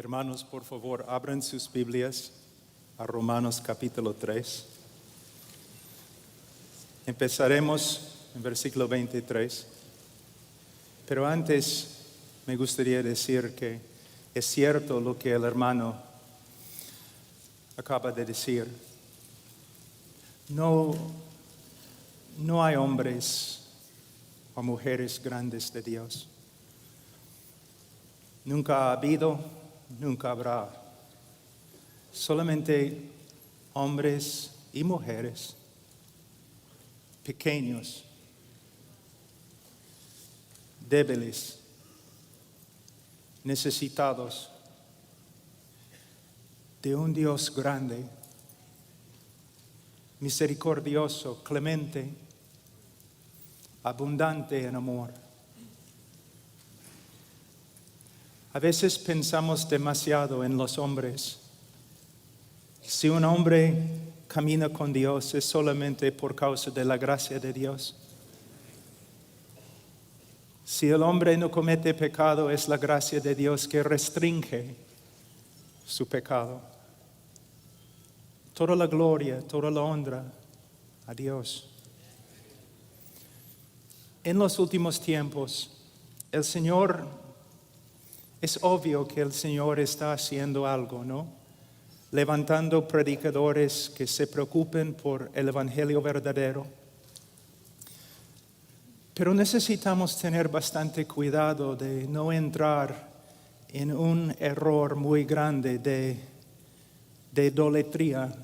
Hermanos, por favor, abran sus Biblias a Romanos capítulo 3. Empezaremos en versículo 23. Pero antes me gustaría decir que es cierto lo que el hermano acaba de decir. No hay hombres o mujeres grandes de Dios. Nunca ha habido, nunca habrá. Solamente hombres y mujeres pequeños, débiles, necesitados de un Dios grande, misericordioso, clemente, abundante en amor. A veces pensamos demasiado en los hombres. Si un hombre camina con Dios es solamente por causa de la gracia de Dios. Si el hombre no comete pecado es la gracia de Dios que restringe su pecado. Toda la gloria, toda la honra a Dios. En los últimos tiempos, es obvio que el Señor está haciendo algo, ¿no? Levantando predicadores que se preocupen por el evangelio verdadero. Pero necesitamos tener bastante cuidado de no entrar en un error muy grande de idolatría.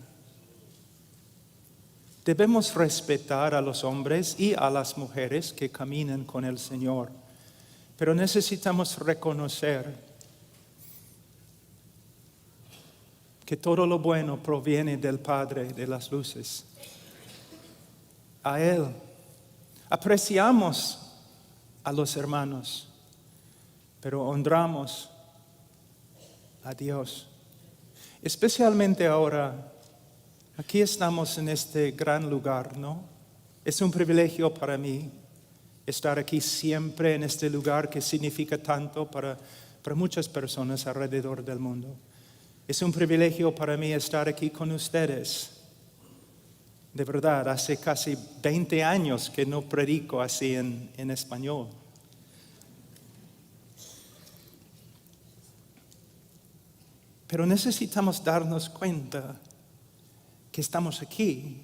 Debemos respetar a los hombres y a las mujeres que caminan con el Señor. Pero necesitamos reconocer que todo lo bueno proviene del Padre de las luces. A Él. Apreciamos a los hermanos, pero honramos a Dios. Especialmente ahora, aquí estamos en este gran lugar, ¿no? Es un privilegio para mí estar aquí siempre en este lugar que significa tanto para muchas personas alrededor del mundo. Es un privilegio para mí estar aquí con ustedes. De verdad, hace casi 20 años que no predico así en español. Pero necesitamos darnos cuenta que estamos aquí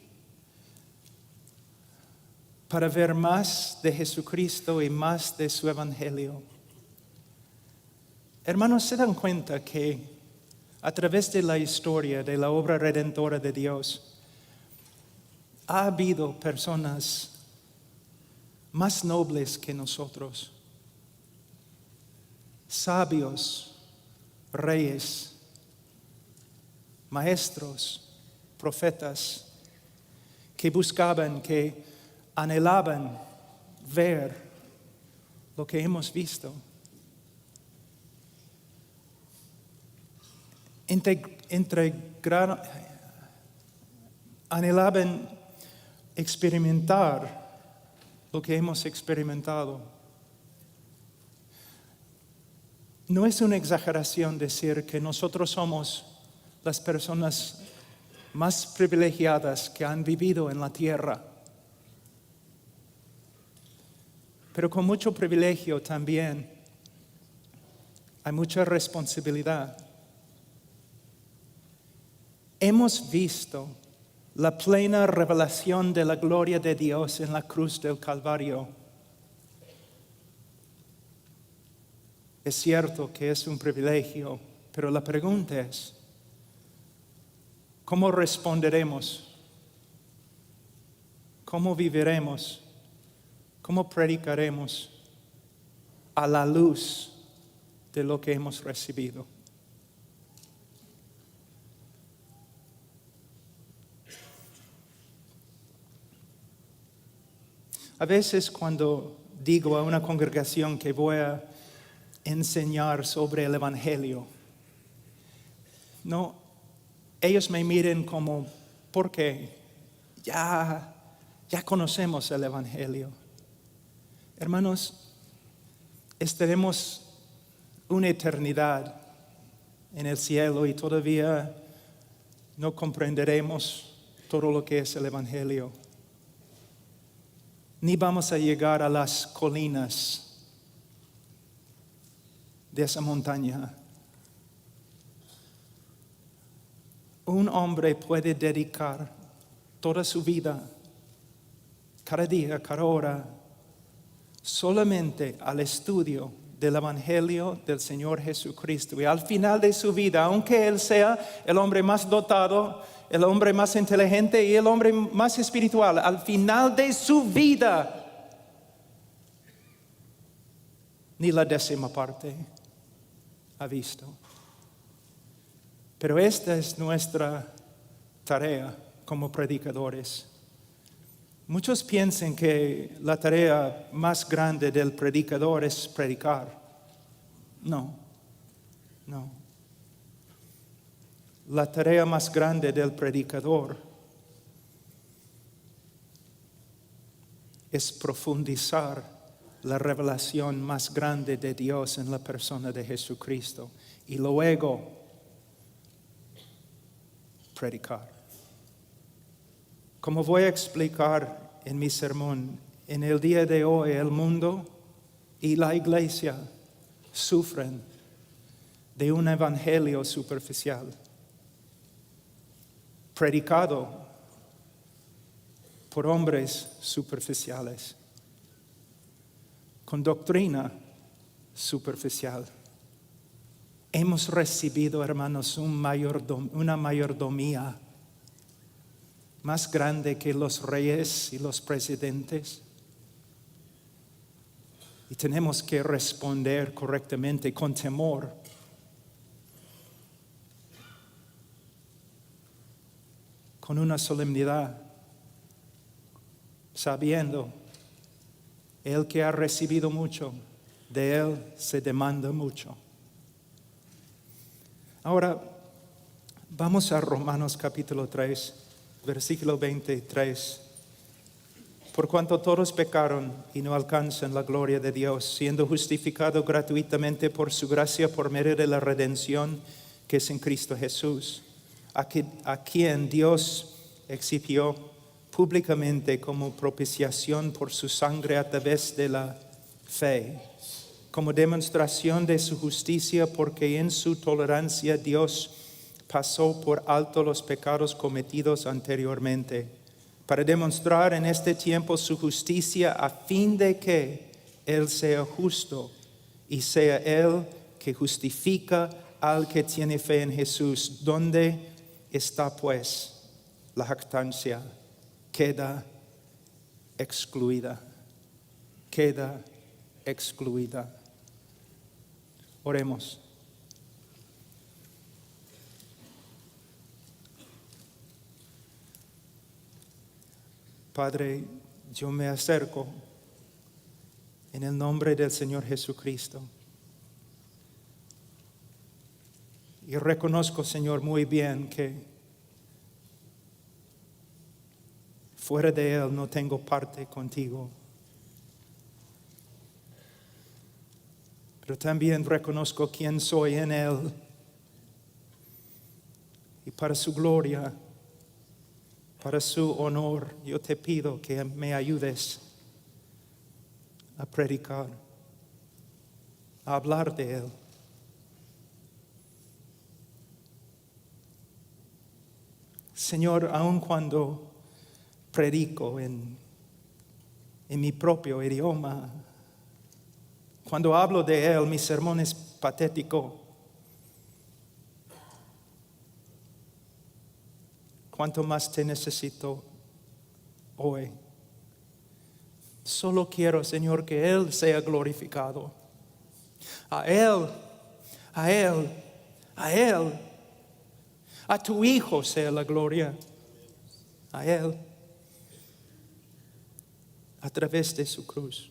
para ver más de Jesucristo y más de su evangelio. Hermanos, ¿se dan cuenta que a través de la historia de la obra redentora de Dios ha habido personas más nobles que nosotros? Sabios, reyes, maestros, profetas, que buscaban, que anhelaban ver lo que hemos visto. Anhelaban experimentar lo que hemos experimentado. No es una exageración decir que nosotros somos las personas más privilegiadas que han vivido en la tierra. Pero con mucho privilegio también hay mucha responsabilidad. Hemos visto la plena revelación de la gloria de Dios en la cruz del Calvario. Es cierto que es un privilegio, pero la pregunta es, ¿cómo responderemos? ¿Cómo viviremos? ¿Cómo predicaremos a la luz de lo que hemos recibido? A veces cuando digo a una congregación que voy a enseñar sobre el evangelio, ellos me miran como, ¿por qué? Ya conocemos el evangelio. Hermanos, estaremos una eternidad en el cielo y todavía no comprenderemos todo lo que es el Evangelio. Ni vamos a llegar a las colinas de esa montaña. Un hombre puede dedicar toda su vida, cada día, cada hora, solamente al estudio del Evangelio del Señor Jesucristo. Y al final de su vida, aunque él sea el hombre más dotado, el hombre más inteligente y el hombre más espiritual, al final de su vida, ni la 10ª parte ha visto. Pero esta es nuestra tarea como predicadores. Muchos piensan que la tarea más grande del predicador es predicar. No. La tarea más grande del predicador es profundizar la revelación más grande de Dios en la persona de Jesucristo y luego predicar. Como voy a explicar en mi sermón, en el día de hoy el mundo y la iglesia sufren de un evangelio superficial, predicado por hombres superficiales, con doctrina superficial. Hemos recibido, hermanos, una mayordomía más grande que los reyes y los presidentes. Y tenemos que responder correctamente con temor. Con una solemnidad, sabiendo, el que ha recibido mucho, de él se demanda mucho. Ahora, vamos a Romanos capítulo 3, versículo 23. Por cuanto todos pecaron y no alcanzan la gloria de Dios, siendo justificados gratuitamente por su gracia por medio de la redención que es en Cristo Jesús, a quien Dios exhibió públicamente como propiciación por su sangre a través de la fe, como demostración de su justicia, porque en su tolerancia Dios pasó por alto los pecados cometidos anteriormente, para demostrar en este tiempo su justicia, a fin de que Él sea justo y sea Él que justifica al que tiene fe en Jesús. ¿Dónde está pues la jactancia? Queda excluida. Queda excluida. Oremos. Padre, yo me acerco en el nombre del Señor Jesucristo. Y reconozco, Señor, muy bien que fuera de Él no tengo parte contigo. Pero también reconozco quién soy en Él. Y para su gloria, para su honor, yo te pido que me ayudes a predicar, a hablar de Él. Señor, aun cuando predico en mi propio idioma, cuando hablo de Él, mi sermón es patético. Cuánto más te necesito hoy. Solo quiero, Señor, que Él sea glorificado. A Él, a Él, a Él, a tu Hijo sea la gloria. A Él, a través de su cruz.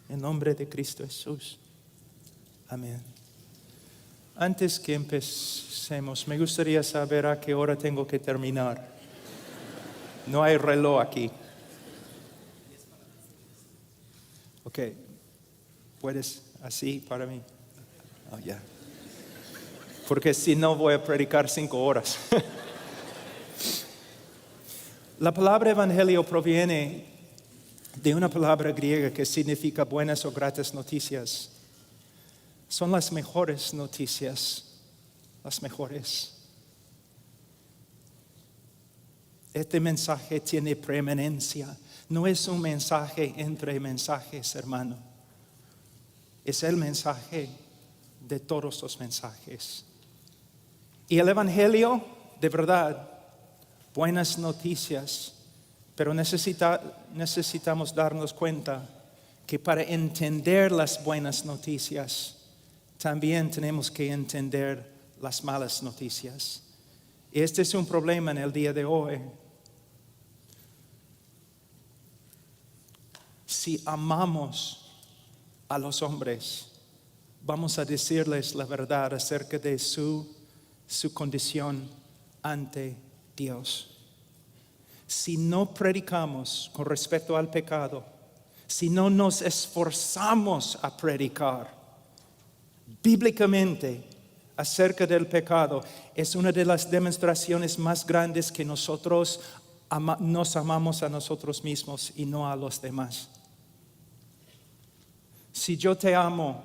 En nombre de Cristo Jesús. Amén. Antes que empecemos, me gustaría saber a qué hora tengo que terminar. No hay reloj aquí. Ok. ¿Puedes así para mí? Oh, ya. porque si no voy a predicar 5 horas. La palabra evangelio proviene de una palabra griega que significa buenas o gratas noticias. Son las mejores noticias, las mejores. Este mensaje tiene preeminencia. No es un mensaje entre mensajes, hermano. Es el mensaje de todos los mensajes. Y el evangelio, de verdad, buenas noticias, pero necesitamos darnos cuenta que para entender las buenas noticias, también tenemos que entender las malas noticias. Y este es un problema en el día de hoy. Si amamos a los hombres, vamos a decirles la verdad acerca de su condición ante Dios. Si no predicamos con respecto al pecado, si no nos esforzamos a predicar bíblicamente acerca del pecado, es una de las demostraciones más grandes que nosotros nos amamos a nosotros mismos y no a los demás. Si yo te amo,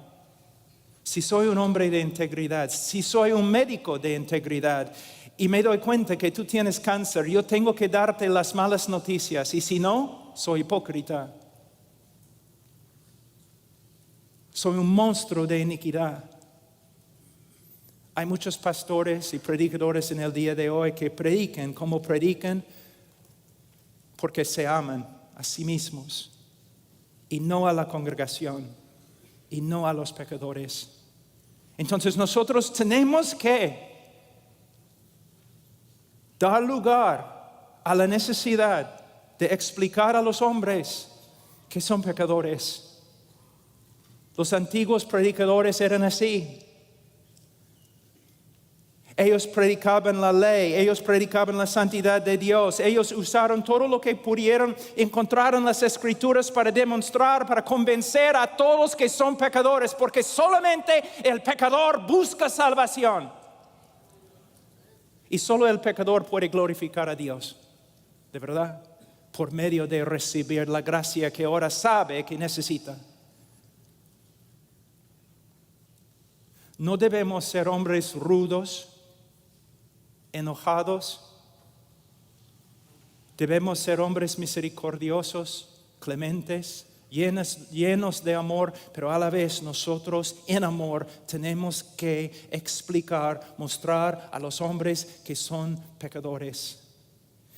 si soy un hombre de integridad, si soy un médico de integridad y me doy cuenta que tú tienes cáncer, yo tengo que darte las malas noticias, y si no, soy hipócrita. Soy un monstruo de iniquidad. Hay muchos pastores y predicadores en el día de hoy que predican como predican porque se aman a sí mismos y no a la congregación y no a los pecadores. Entonces nosotros tenemos que dar lugar a la necesidad de explicar a los hombres que son pecadores. Los antiguos predicadores eran así. Ellos predicaban la ley, ellos predicaban la santidad de Dios, ellos usaron todo lo que pudieron encontrar en las Escrituras para demostrar, para convencer a todos que son pecadores, porque solamente el pecador busca salvación. Y solo el pecador puede glorificar a Dios, de verdad, por medio de recibir la gracia que ahora sabe que necesita. No debemos ser hombres rudos, enojados. Debemos ser hombres misericordiosos, clementes, llenos de amor, pero a la vez nosotros en amor tenemos que explicar, mostrar a los hombres que son pecadores.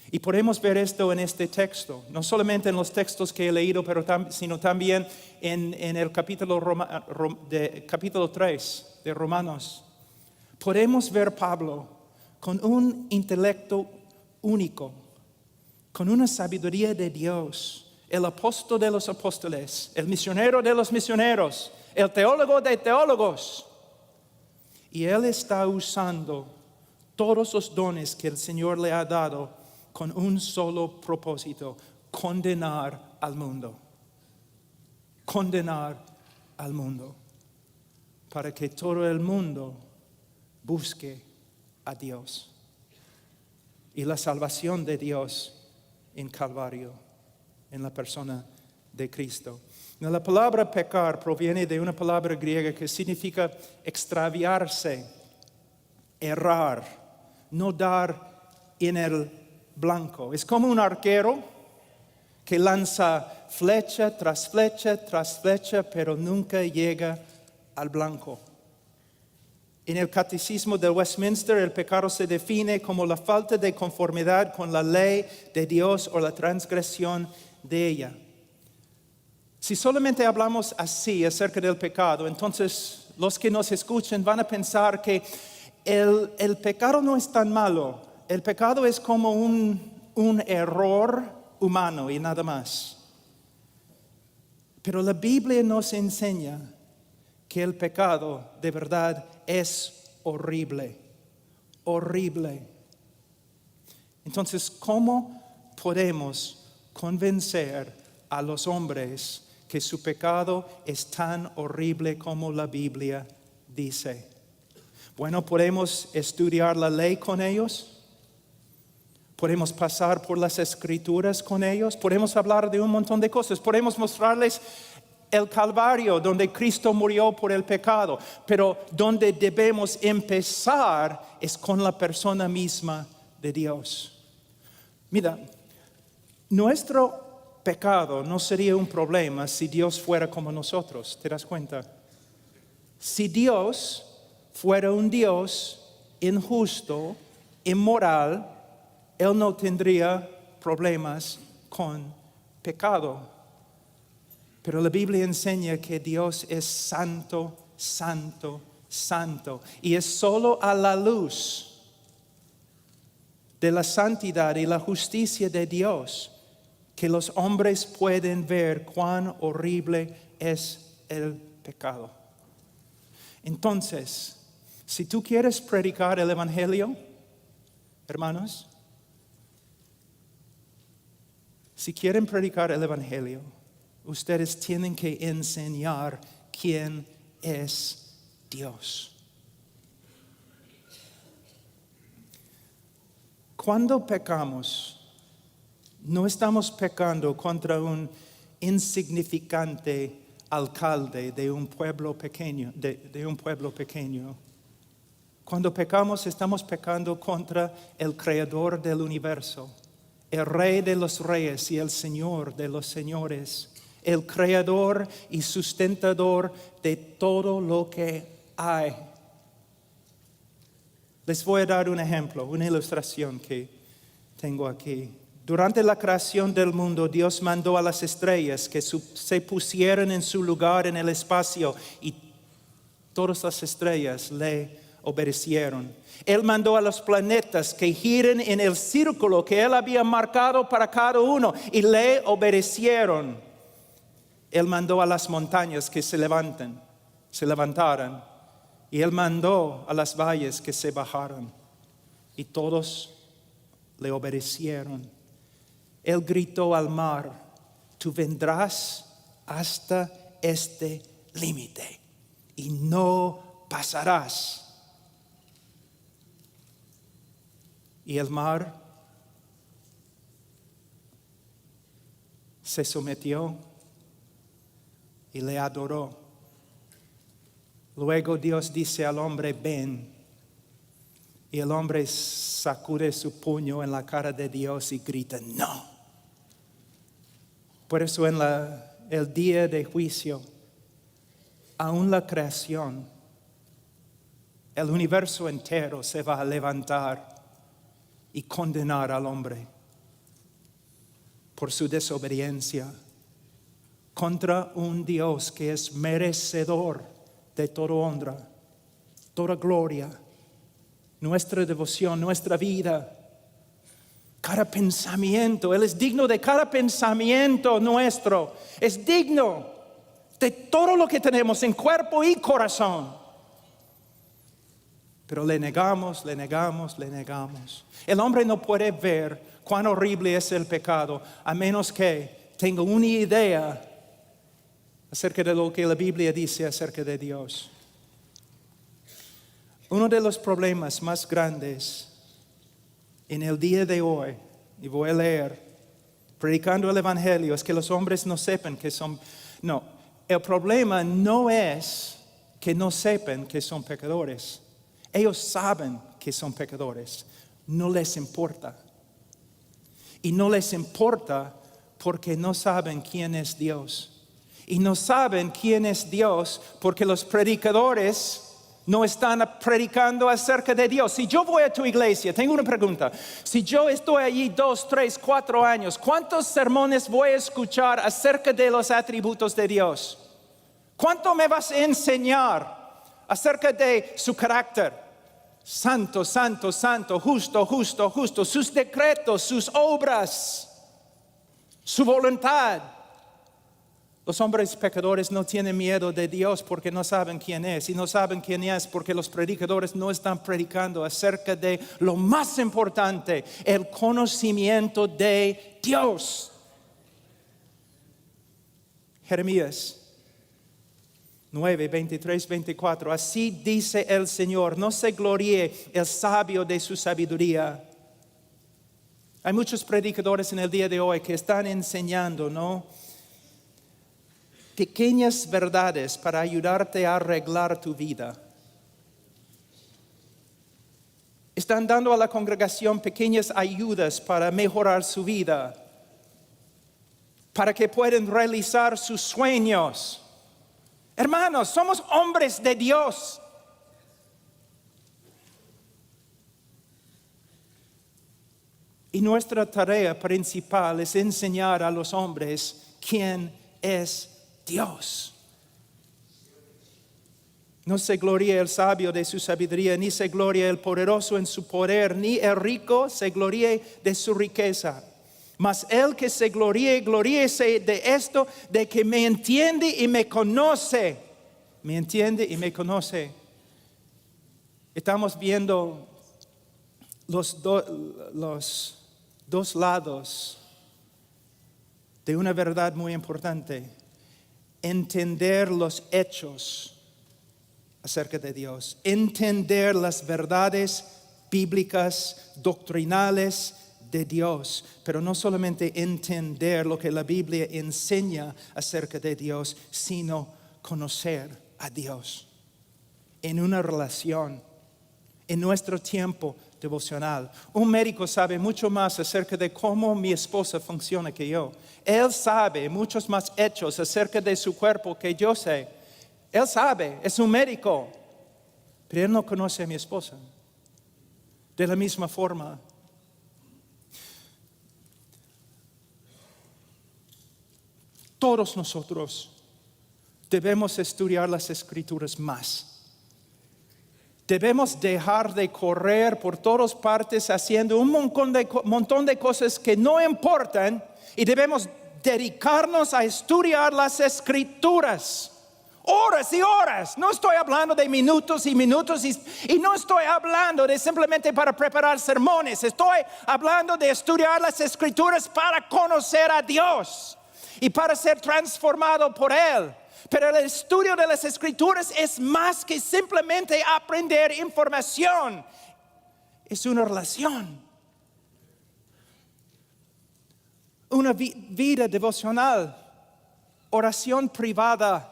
Y podemos ver esto en este texto, no solamente en los textos que he leído, sino también en el capítulo 3 de Romanos. Podemos ver Pablo con un intelecto único, con una sabiduría de Dios, el apóstol de los apóstoles, el misionero de los misioneros, el teólogo de teólogos. Y él está usando todos los dones que el Señor le ha dado con un solo propósito: condenar al mundo. Condenar al mundo, para que todo el mundo busque a Dios y la salvación de Dios en Calvario, en la persona de Cristo. La palabra pecar proviene de una palabra griega que significa extraviarse, errar, no dar en el blanco. Es como un arquero que lanza flecha tras flecha tras flecha, pero nunca llega al blanco. En el Catecismo de Westminster, el pecado se define como la falta de conformidad con la ley de Dios o la transgresión de ella. Si solamente hablamos así acerca del pecado, entonces los que nos escuchan van a pensar que el pecado no es tan malo. El pecado es como un error humano y nada más. Pero la Biblia nos enseña que el pecado de verdad es horrible, horrible. Entonces, ¿cómo podemos convencer a los hombres que su pecado es tan horrible como la Biblia dice? Bueno, podemos estudiar la ley con ellos. Podemos pasar por las escrituras con ellos. Podemos hablar de un montón de cosas. Podemos mostrarles el Calvario donde Cristo murió por el pecado. Pero donde debemos empezar es con la persona misma de Dios. Mira, nuestro pecado no sería un problema si Dios fuera como nosotros. ¿Te das cuenta? Si Dios fuera un Dios injusto, inmoral, Él no tendría problemas con pecado. Pero la Biblia enseña que Dios es santo, santo, santo. Y es solo a la luz de la santidad y la justicia de Dios que los hombres pueden ver cuán horrible es el pecado. Entonces, si tú quieres predicar el Evangelio, hermanos, si quieren predicar el Evangelio, ustedes tienen que enseñar quién es Dios. Cuando pecamos, no estamos pecando contra un insignificante alcalde de un pueblo pequeño, de un pueblo pequeño. Cuando pecamos, estamos pecando contra el Creador del universo, el Rey de los reyes y el Señor de los señores, el Creador y sustentador de todo lo que hay. Les voy a dar un ejemplo, una ilustración que tengo aquí. Durante la creación del mundo, Dios mandó a las estrellas que se pusieran en su lugar en el espacio y todas las estrellas le obedecieron. Él mandó a los planetas que giren en el círculo que Él había marcado para cada uno y le obedecieron. Él mandó a las montañas que se levantaran y Él mandó a las valles que se bajaran y todos le obedecieron. Él gritó al mar: tú vendrás hasta este límite y no pasarás. Y el mar se sometió y le adoró. Luego Dios dice al hombre: ven. Y el hombre sacude su puño en la cara de Dios y grita: no. Por eso en el día de juicio, aún la creación, el universo entero se va a levantar y condenar al hombre por su desobediencia contra un Dios que es merecedor de toda honra, toda gloria, nuestra devoción, nuestra vida, cada pensamiento. Él es digno de cada pensamiento nuestro. Es digno de todo lo que tenemos en cuerpo y corazón. Pero le negamos. El hombre no puede ver cuán horrible es el pecado a menos que tenga una idea acerca de lo que la Biblia dice acerca de Dios. Uno de los problemas más grandes en el día de hoy, y voy a leer, predicando el Evangelio, es que los hombres no sepan que son... No, el problema no es que no sepan que son pecadores. Ellos saben que son pecadores, no les importa. Y no les importa porque no saben quién es Dios. Y no saben quién es Dios porque los predicadores no están predicando acerca de Dios. Si yo voy a tu iglesia, tengo una pregunta. Si yo estoy allí 2, 3, 4 años, ¿cuántos sermones voy a escuchar acerca de los atributos de Dios? ¿Cuánto me vas a enseñar acerca de su carácter? Santo, santo, santo, justo, justo, justo. Sus decretos, sus obras, su voluntad. Los hombres pecadores no tienen miedo de Dios porque no saben quién es. Y no saben quién es porque los predicadores no están predicando acerca de lo más importante, el conocimiento de Dios. Jeremías 9, 23, 24. Así dice el Señor, no se gloríe el sabio de su sabiduría. Hay muchos predicadores en el día de hoy que están enseñando, ¿no?, pequeñas verdades para ayudarte a arreglar tu vida. Están dando a la congregación pequeñas ayudas para mejorar su vida, para que puedan realizar sus sueños. Hermanos, somos hombres de Dios. Y nuestra tarea principal es enseñar a los hombres quién es Dios. No se gloríe el sabio de su sabiduría, ni se gloríe el poderoso en su poder, ni el rico se gloríe de su riqueza. Mas el que se gloríe, gloríese de esto, de que me entiende y me conoce. Me entiende y me conoce. Estamos viendo los dos lados de una verdad muy importante. Entender los hechos acerca de Dios. Entender las verdades bíblicas, doctrinales de Dios. Pero no solamente entender lo que la Biblia enseña acerca de Dios, sino conocer a Dios en una relación, en nuestro tiempo devocional. Un médico sabe mucho más acerca de cómo mi esposa funciona que yo. Él sabe muchos más hechos acerca de su cuerpo que yo sé. Él sabe, es un médico, pero él no conoce a mi esposa. De la misma forma, todos nosotros debemos estudiar las Escrituras más. Debemos dejar de correr por todas partes haciendo un montón de cosas que no importan y debemos dedicarnos a estudiar las Escrituras. Horas y horas. No estoy hablando de minutos y minutos y no estoy hablando de simplemente para preparar sermones. Estoy hablando de estudiar las Escrituras para conocer a Dios y para ser transformado por Él. Pero el estudio de las Escrituras es más que simplemente aprender información. Es una relación. Una vida devocional. Oración privada.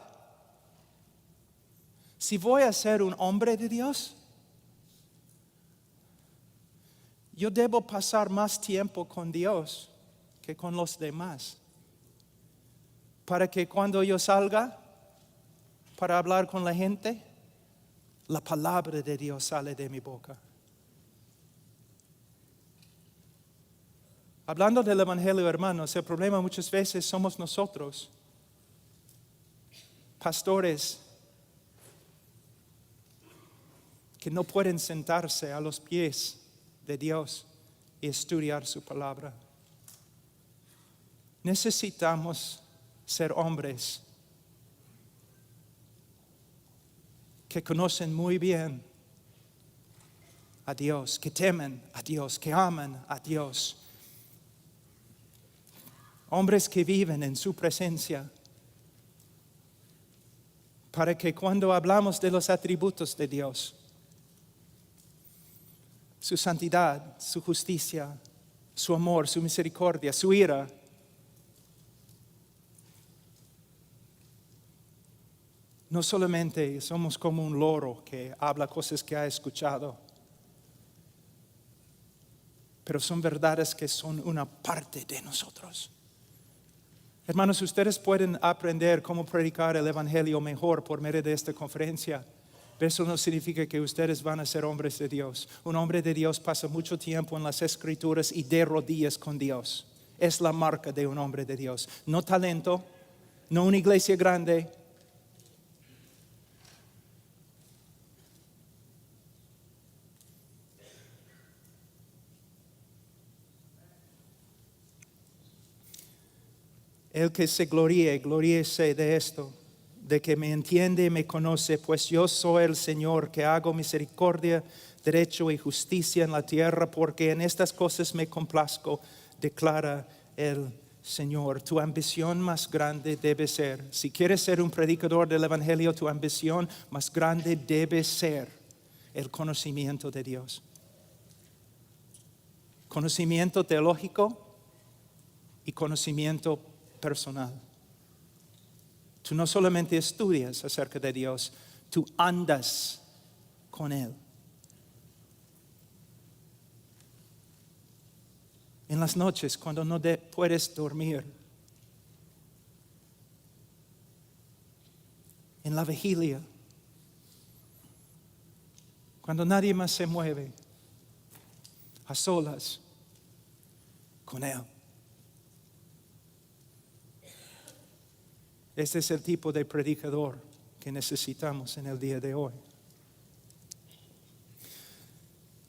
Si voy a ser un hombre de Dios, yo debo pasar más tiempo con Dios que con los demás. Para que cuando yo salga para hablar con la gente, la palabra de Dios sale de mi boca. Hablando del Evangelio, hermanos, el problema muchas veces somos nosotros, pastores, que no pueden sentarse a los pies de Dios y estudiar su palabra. Necesitamos ser hombres que conocen muy bien a Dios, que temen a Dios, que aman a Dios. Hombres que viven en su presencia. Para que cuando hablamos de los atributos de Dios, su santidad, su justicia, su amor, su misericordia, su ira, no solamente somos como un loro que habla cosas que ha escuchado, pero son verdades que son una parte de nosotros. Hermanos, ustedes pueden aprender cómo predicar el Evangelio mejor por medio de esta conferencia. Pero eso no significa que ustedes van a ser hombres de Dios. Un hombre de Dios pasa mucho tiempo en las Escrituras y de rodillas con Dios. Es la marca de un hombre de Dios. No talento, no una iglesia grande. El que se gloríese de esto, de que me entiende y me conoce, pues yo soy el Señor que hago misericordia, derecho y justicia en la tierra, porque en estas cosas me complazco, declara el Señor, tu ambición más grande debe ser, si quieres ser un predicador del Evangelio, tu ambición más grande debe ser el conocimiento de Dios. Conocimiento teológico y conocimiento personal. Tú no solamente estudias acerca de Dios, tú andas con Él. En las noches, cuando no puedes dormir, en la vigilia, cuando nadie más se mueve, a solas con Él. Este es el tipo de predicador que necesitamos en el día de hoy.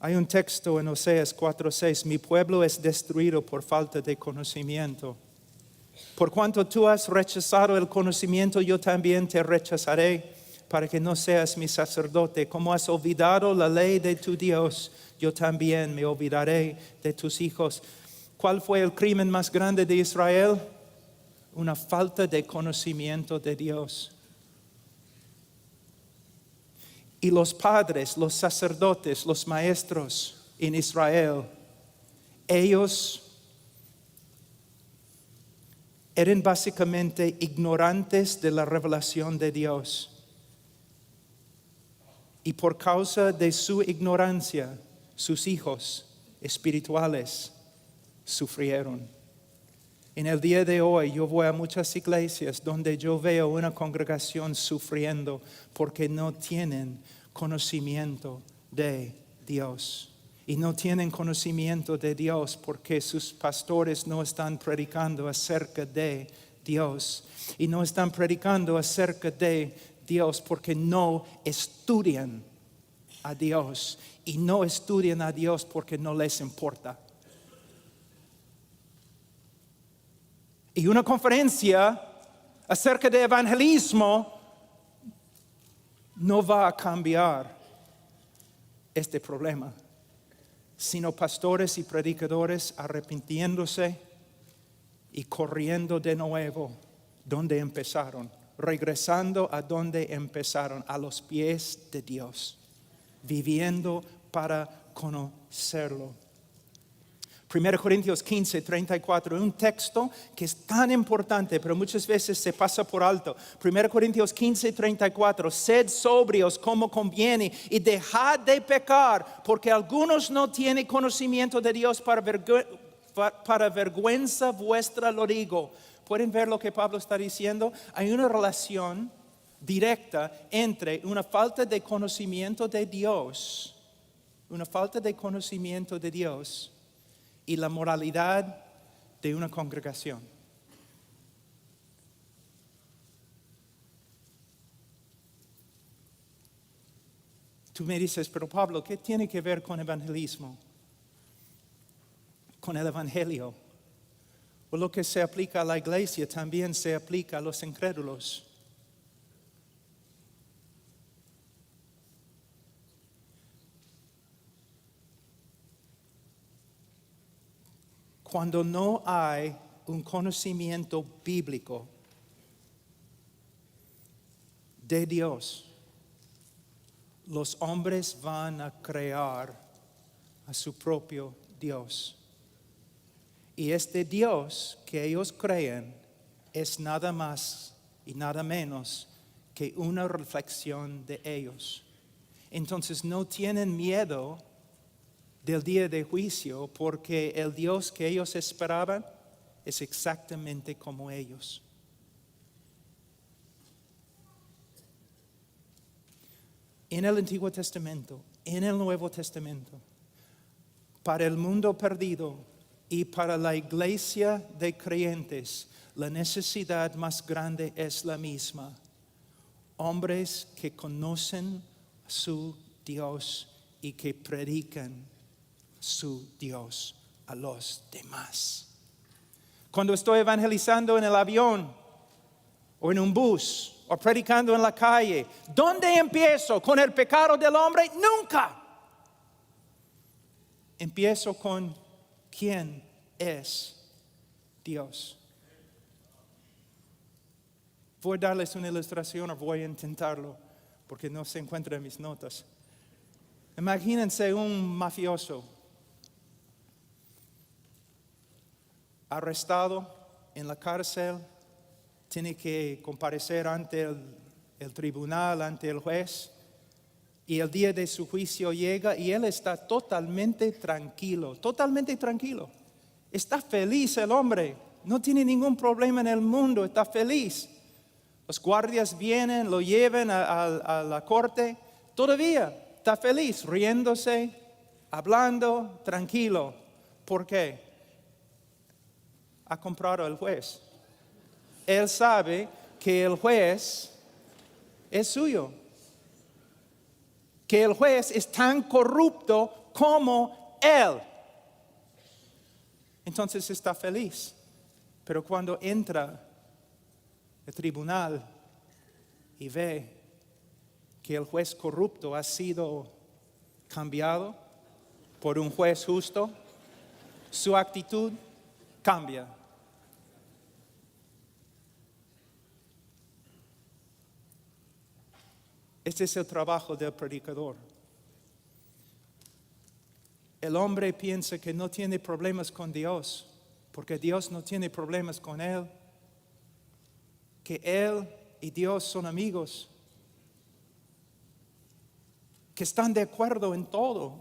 Hay un texto en Oseas 4:6, mi pueblo es destruido por falta de conocimiento. Por cuanto tú has rechazado el conocimiento, yo también te rechazaré para que no seas mi sacerdote. Como has olvidado la ley de tu Dios, yo también me olvidaré de tus hijos. ¿Cuál fue el crimen más grande de Israel? Una falta de conocimiento de Dios. Y los padres, los sacerdotes, los maestros en Israel, ellos eran básicamente ignorantes de la revelación de Dios. Y por causa de su ignorancia, sus hijos espirituales sufrieron. En el día de hoy yo voy a muchas iglesias donde yo veo una congregación sufriendo porque no tienen conocimiento de Dios. Y no tienen conocimiento de Dios porque sus pastores no están predicando acerca de Dios. Y no están predicando acerca de Dios porque no estudian a Dios. Y no estudian a Dios porque no les importa. Y una conferencia acerca de evangelismo no va a cambiar este problema, sino pastores y predicadores arrepintiéndose y corriendo de nuevo donde empezaron, regresando a donde empezaron, a los pies de Dios, viviendo para conocerlo. 1 Corintios 15, 34, un texto que es tan importante, pero muchas veces se pasa por alto. 1 Corintios 15, 34, sed sobrios como conviene y dejad de pecar, porque algunos no tienen conocimiento de Dios, para vergüenza vuestra lo digo. ¿Pueden ver lo que Pablo está diciendo? Hay una relación directa entre una falta de conocimiento de Dios, y la moralidad de una congregación. Tú me dices, pero Pablo, ¿qué tiene que ver con evangelismo? Con el evangelio. O lo que se aplica a la iglesia también se aplica a los incrédulos. Cuando no hay un conocimiento bíblico de Dios, los hombres van a crear a su propio Dios. Y este Dios que ellos creen es nada más y nada menos que una reflexión de ellos. Entonces no tienen miedo del día de juicio, porque el Dios que ellos esperaban es exactamente como ellos. En el Antiguo Testamento, en el Nuevo Testamento, para el mundo perdido y para la iglesia de creyentes, la necesidad más grande es la misma. Hombres que conocen a su Dios y que predican su Dios a los demás. Cuando estoy evangelizando en el avión o en un bus o predicando en la calle, ¿dónde empiezo? ¿Con el pecado del hombre? Nunca. Empiezo con quién es Dios. Voy a darles una ilustración o voy a intentarlo porque no se encuentra en mis notas. Imagínense un mafioso arrestado en la cárcel, tiene que comparecer ante el tribunal, ante el juez, y el día de su juicio llega y él está totalmente tranquilo. Está feliz el hombre, no tiene ningún problema en el mundo, está feliz. Los guardias vienen, lo llevan a la corte, todavía está feliz, riéndose, hablando, tranquilo. ¿Por qué? Ha comprado al juez. Él sabe que el juez es suyo, que el juez es tan corrupto como él. Entonces está feliz. Pero cuando entra al tribunal y ve que el juez corrupto ha sido cambiado por un juez justo, su actitud cambia. Este es el trabajo del predicador. El hombre piensa que no tiene problemas con Dios, porque Dios no tiene problemas con él, que él y Dios son amigos, que están de acuerdo en todo.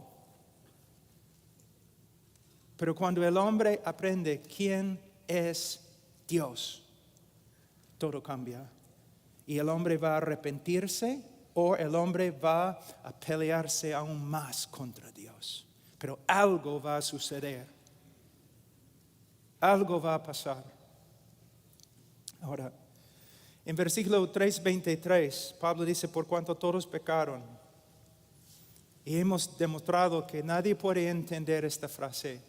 Pero cuando el hombre aprende quién es Dios, todo cambia. Y el hombre va a arrepentirse o el hombre va a pelearse aún más contra Dios. Pero algo va a suceder. Algo va a pasar. Ahora, en versículo 3:23, Pablo dice, por cuanto todos pecaron. Y hemos demostrado que nadie puede entender esta frase,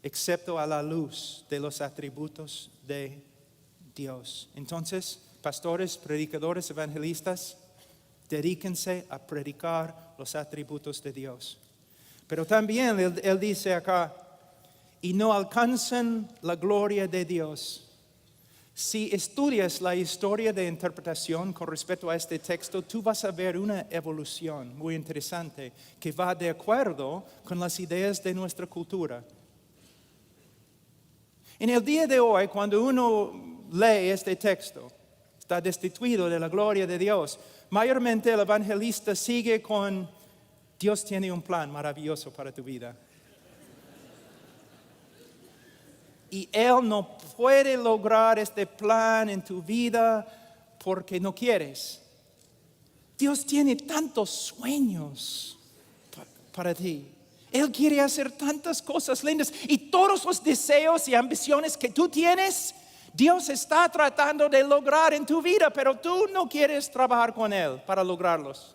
excepto a la luz de los atributos de Dios. Entonces, pastores, predicadores, evangelistas, dedíquense a predicar los atributos de Dios. Pero también él dice acá, y no alcanzan la gloria de Dios. Si estudias la historia de interpretación con respecto a este texto, tú vas a ver una evolución muy interesante que va de acuerdo con las ideas de nuestra cultura. En el día de hoy, cuando uno lee este texto, está destituido de la gloria de Dios. Mayormente el evangelista sigue con, Dios tiene un plan maravilloso para tu vida. Y Él no puede lograr este plan en tu vida porque no quieres. Dios tiene tantos sueños para ti. Él quiere hacer tantas cosas lindas y todos los deseos y ambiciones que tú tienes, Dios está tratando de lograr en tu vida, pero tú no quieres trabajar con Él para lograrlos.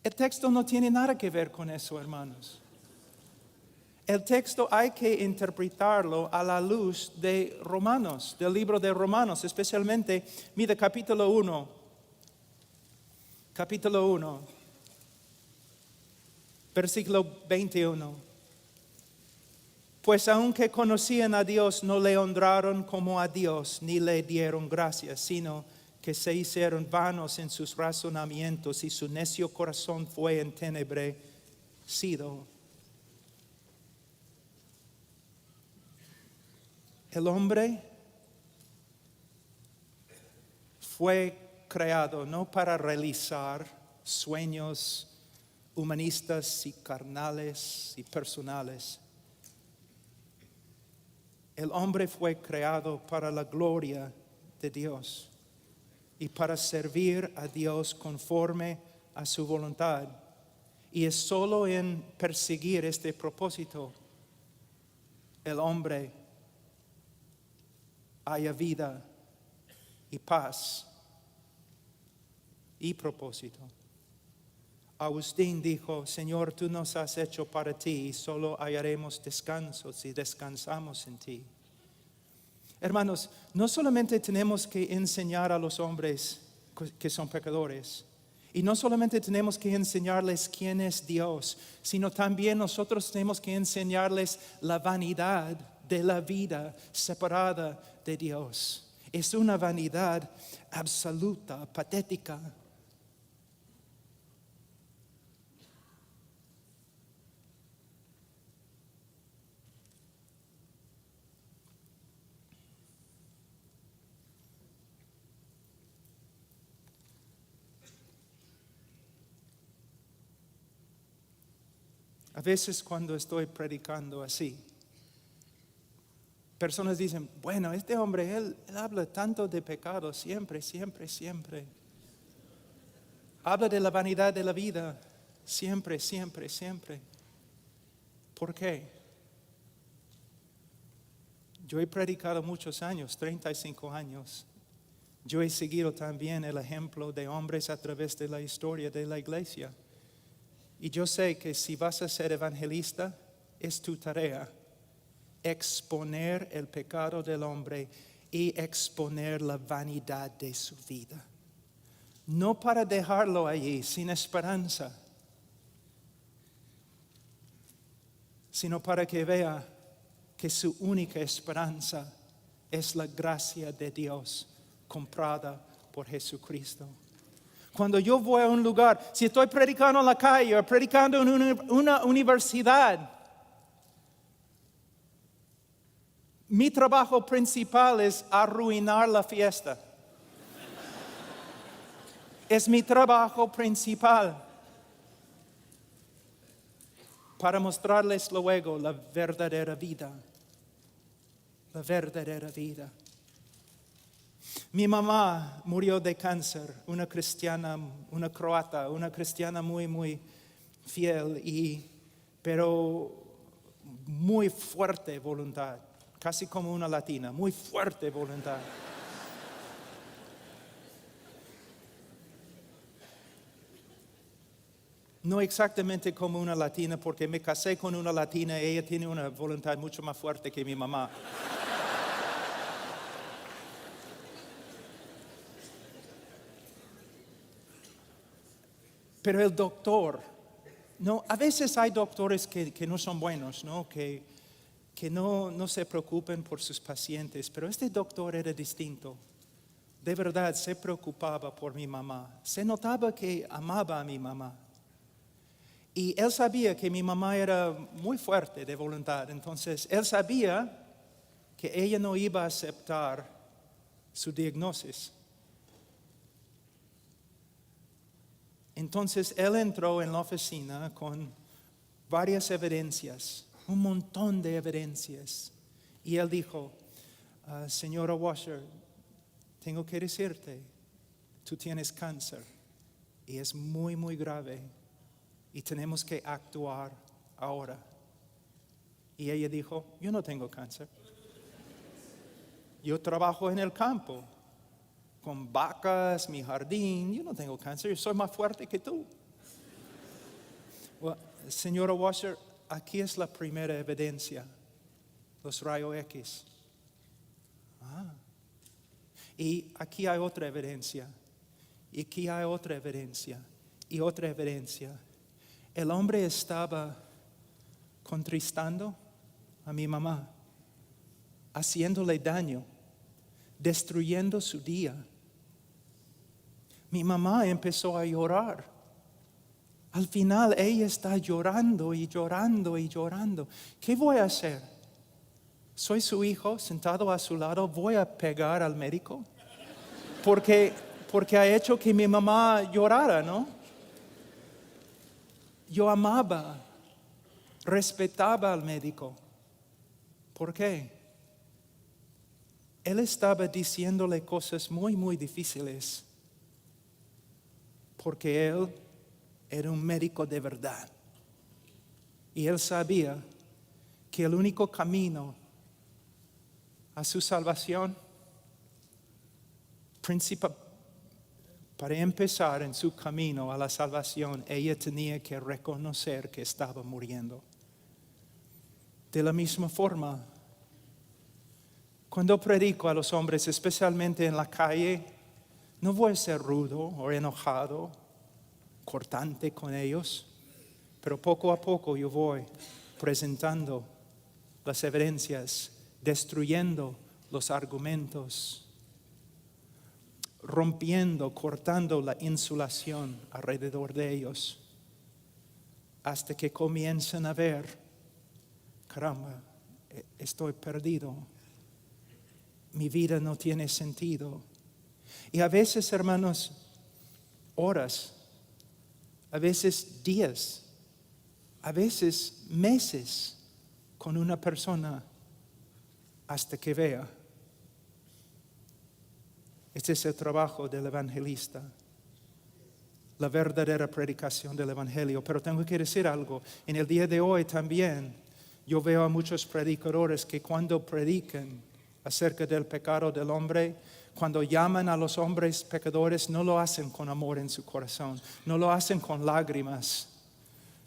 El texto no tiene nada que ver con eso, hermanos. El texto hay que interpretarlo a la luz de Romanos, del libro de Romanos, especialmente, mira, capítulo 1, versículo 21. Pues aunque conocían a Dios, no le honraron como a Dios, ni le dieron gracias, sino que se hicieron vanos en sus razonamientos y su necio corazón fue entenebrecido. El hombre fue creado no para realizar sueños humanistas y carnales y personales. El hombre fue creado para la gloria de Dios y para servir a Dios conforme a su voluntad. Y es solo en perseguir este propósito el hombre haya vida y paz y propósito. Agustín dijo, Señor, tú nos has hecho para ti y solo hallaremos descanso si descansamos en ti. Hermanos, no solamente tenemos que enseñar a los hombres que son pecadores, y no solamente tenemos que enseñarles quién es Dios, sino también nosotros tenemos que enseñarles la vanidad de la vida separada de Dios. Es una vanidad absoluta, patética. A veces cuando estoy predicando así, personas dicen, bueno, este hombre, él habla tanto de pecado, siempre, siempre, siempre. Habla de la vanidad de la vida, siempre, siempre, siempre. ¿Por qué? Yo he predicado muchos años, 35 años. Yo he seguido también el ejemplo de hombres a través de la historia de la iglesia. Y yo sé que si vas a ser evangelista, es tu tarea exponer el pecado del hombre y exponer la vanidad de su vida. No para dejarlo allí sin esperanza, sino para que vea que su única esperanza es la gracia de Dios comprada por Jesucristo. Cuando yo voy a un lugar, si estoy predicando en la calle o predicando en una universidad, mi trabajo principal es arruinar la fiesta. Es mi trabajo principal para mostrarles luego la verdadera vida. La verdadera vida. Mi mamá murió de cáncer, una cristiana, una croata, una cristiana muy, muy fiel, pero muy fuerte voluntad, casi como una latina, muy fuerte voluntad. No exactamente como una latina, porque me casé con una latina y ella tiene una voluntad mucho más fuerte que mi mamá. Pero el doctor, no, a veces hay doctores que no son buenos, ¿no? Que no se preocupen por sus pacientes, pero este doctor era distinto. De verdad se preocupaba por mi mamá. Se notaba que amaba a mi mamá. Y él sabía que mi mamá era muy fuerte de voluntad. Entonces, él sabía que ella no iba a aceptar su diagnóstico. Entonces, él entró en la oficina con varias evidencias, un montón de evidencias. Y él dijo, señora Washer, tengo que decirte, tú tienes cáncer y es muy, muy grave y tenemos que actuar ahora. Y ella dijo, yo no tengo cáncer. Yo trabajo en el campo, con vacas, mi jardín, yo no tengo cáncer, yo soy más fuerte que tú. Well, señora Washer, aquí es la primera evidencia, los rayos X. Y aquí hay otra evidencia, y aquí hay otra evidencia, y otra evidencia. El hombre estaba contristando a mi mamá, haciéndole daño, destruyendo su día. Mi mamá empezó a llorar. Al final ella está llorando y llorando y llorando. ¿Qué voy a hacer? Soy su hijo sentado a su lado. ¿Voy a pegar al médico? Porque ha hecho que mi mamá llorara, ¿no? Yo amaba, respetaba al médico. ¿Por qué? Él estaba diciéndole cosas muy, muy difíciles. Porque él era un médico de verdad. Y él sabía que el único camino a su salvación, principal, para empezar en su camino a la salvación, ella tenía que reconocer que estaba muriendo. De la misma forma, cuando predico a los hombres, especialmente en la calle, no voy a ser rudo o enojado, cortante con ellos, pero poco a poco yo voy presentando las evidencias, destruyendo los argumentos rompiendo, cortando la insulación alrededor de ellos, hasta que comiencen a ver, caramba, estoy perdido, mi vida no tiene sentido. Y a veces, hermanos, horas, a veces días, a veces meses con una persona hasta que vea. Este es el trabajo del evangelista, la verdadera predicación del evangelio. Pero tengo que decir algo, en el día de hoy también yo veo a muchos predicadores que cuando predican acerca del pecado del hombre, cuando llaman a los hombres pecadores, no lo hacen con amor en su corazón, no lo hacen con lágrimas,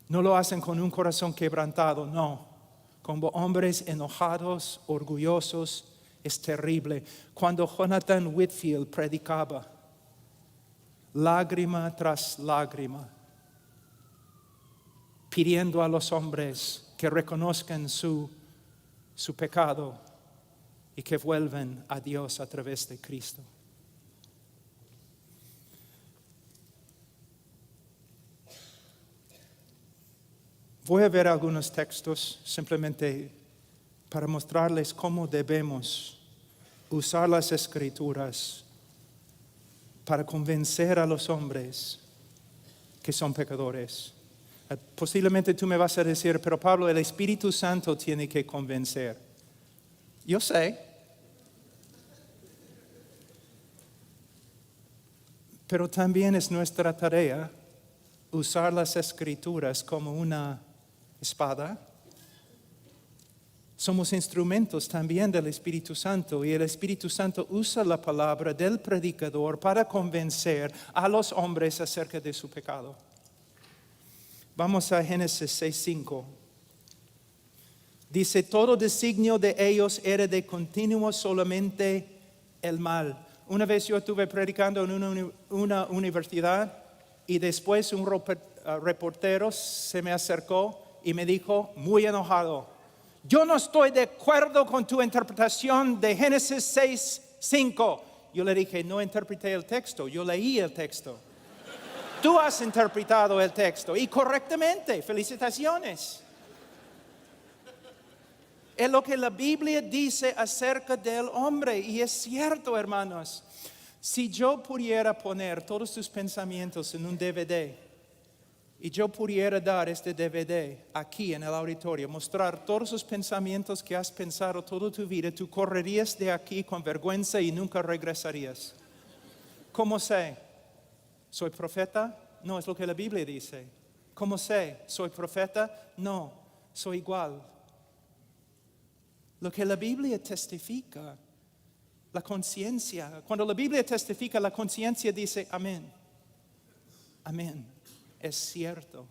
no lo hacen con un corazón quebrantado, no, como hombres enojados, orgullosos. Es terrible. Cuando Jonathan Whitfield predicaba, lágrima tras lágrima, pidiendo a los hombres que reconozcan su pecado y que vuelvan a Dios a través de Cristo. Voy a ver algunos textos simplemente para mostrarles cómo debemos usar las Escrituras para convencer a los hombres que son pecadores. Posiblemente tú me vas a decir, pero Pablo, el Espíritu Santo tiene que convencer. Yo sé. Pero también es nuestra tarea usar las Escrituras como una espada. Somos instrumentos también del Espíritu Santo y el Espíritu Santo usa la palabra del predicador para convencer a los hombres acerca de su pecado. Vamos a Génesis 6:5. Dice, todo designio de ellos era de continuo solamente el mal. Una vez yo estuve predicando en una universidad y después un reportero se me acercó y me dijo, muy enojado, yo no estoy de acuerdo con tu interpretación de Génesis 6:5. Yo le dije, no interpreté el texto, yo leí el texto. Tú has interpretado el texto y correctamente, felicitaciones. Es lo que la Biblia dice acerca del hombre y es cierto, hermanos. Si yo pudiera poner todos tus pensamientos en un DVD y yo pudiera dar este DVD aquí en el auditorio, mostrar todos los pensamientos que has pensado toda tu vida, tú correrías de aquí con vergüenza y nunca regresarías. ¿Cómo sé? ¿Soy profeta? No, es lo que la Biblia dice. ¿Cómo sé? ¿Soy profeta? No, soy igual. Lo que la Biblia testifica, la conciencia. Cuando la Biblia testifica, la conciencia dice amén. Amén. Es cierto,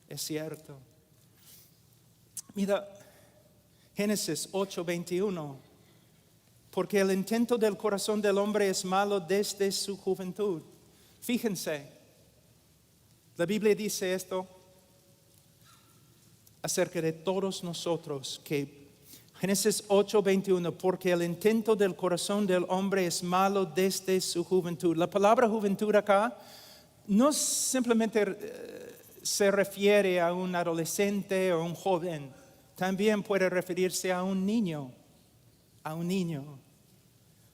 es cierto. Mira, Génesis 8:21. Porque el intento del corazón del hombre es malo desde su juventud. Fíjense, la Biblia dice esto acerca de todos nosotros, que Génesis 8:21, porque el intento del corazón del hombre es malo desde su juventud. La palabra juventud acá no simplemente se refiere a un adolescente o un joven, también puede referirse a un niño, a un niño.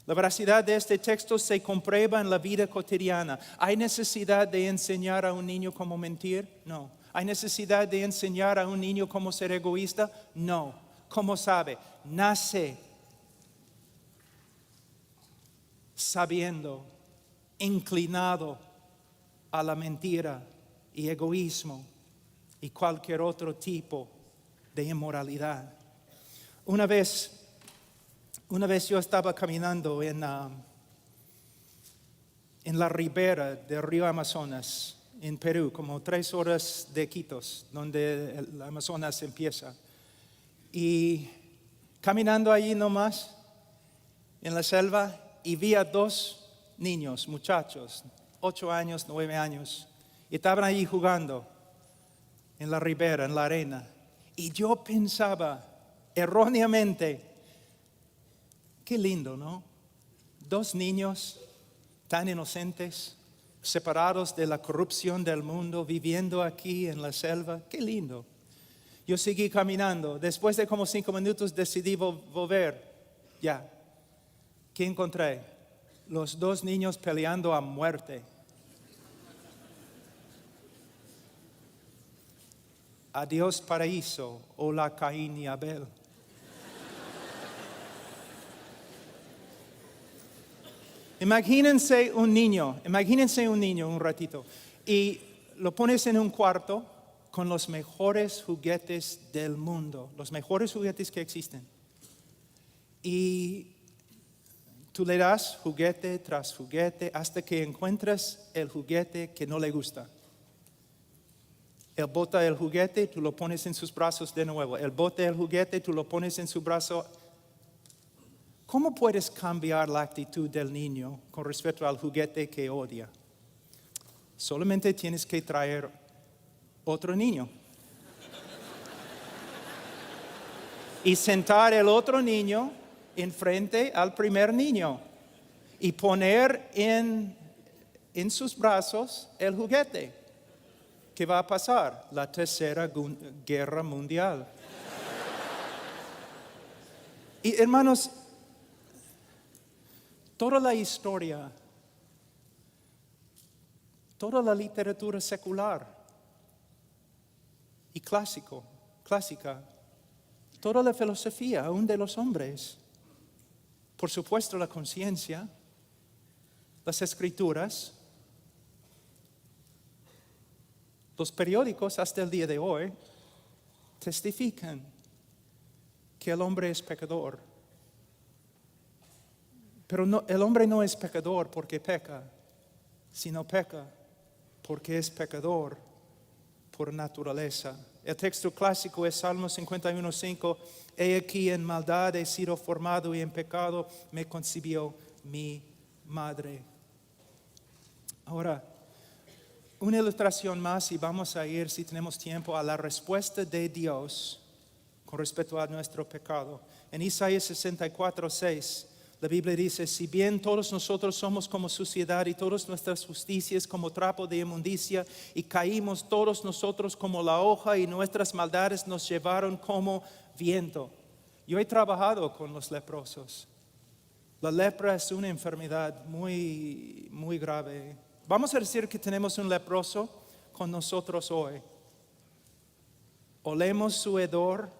La veracidad de este texto se comprueba en la vida cotidiana. ¿Hay necesidad de enseñar a un niño cómo mentir? No. ¿Hay necesidad de enseñar a un niño cómo ser egoísta? No. ¿Cómo sabe? Nace sabiendo, inclinado a la mentira y egoísmo y cualquier otro tipo de inmoralidad. Una vez yo estaba caminando en la ribera del río Amazonas, en Perú, como 3 horas de Iquitos, donde el Amazonas empieza. Y caminando allí nomás, en la selva, y vi a 2 niños, muchachos, 8 años, 9 años, y estaban allí jugando en la ribera, en la arena. Y yo pensaba erróneamente, qué lindo, ¿no? 2 niños tan inocentes, separados de la corrupción del mundo, viviendo aquí en la selva. Qué lindo. Yo seguí caminando. Después de como 5 minutos decidí volver. Ya. ¿Qué encontré? Los 2 niños peleando a muerte. Adiós paraíso, hola Caín y Abel. Imagínense un niño un ratito, y lo pones en un cuarto con los mejores juguetes del mundo, los mejores juguetes que existen. Y tú le das juguete tras juguete hasta que encuentras el juguete que no le gusta. Él bota el juguete, tú lo pones en sus brazos de nuevo. Él bota el juguete, tú lo pones en su brazo. ¿Cómo puedes cambiar la actitud del niño con respecto al juguete que odia? Solamente tienes que traer otro niño. Y sentar el otro niño enfrente al primer niño. Y poner en sus brazos el juguete. ¿Qué va a pasar? La tercera guerra mundial. Y hermanos, toda la historia, toda la literatura secular y clásica, toda la filosofía, aún de los hombres, por supuesto la conciencia, las escrituras, los periódicos hasta el día de hoy testifican que el hombre es pecador. Pero el hombre no es pecador porque peca, sino peca porque es pecador por naturaleza. El texto clásico es Salmo 51:5. He aquí en maldad he sido formado y en pecado me concibió mi madre. Ahora, una ilustración más y vamos a ir, si tenemos tiempo, a la respuesta de Dios con respecto a nuestro pecado. En Isaías 64:6. La Biblia dice, si bien todos nosotros somos como suciedad y todas nuestras justicias como trapo de inmundicia y caímos todos nosotros como la hoja y nuestras maldades nos llevaron como viento. Yo he trabajado con los leprosos. La lepra es una enfermedad muy, muy grave. Vamos a decir que tenemos un leproso con nosotros hoy. Olemos su hedor.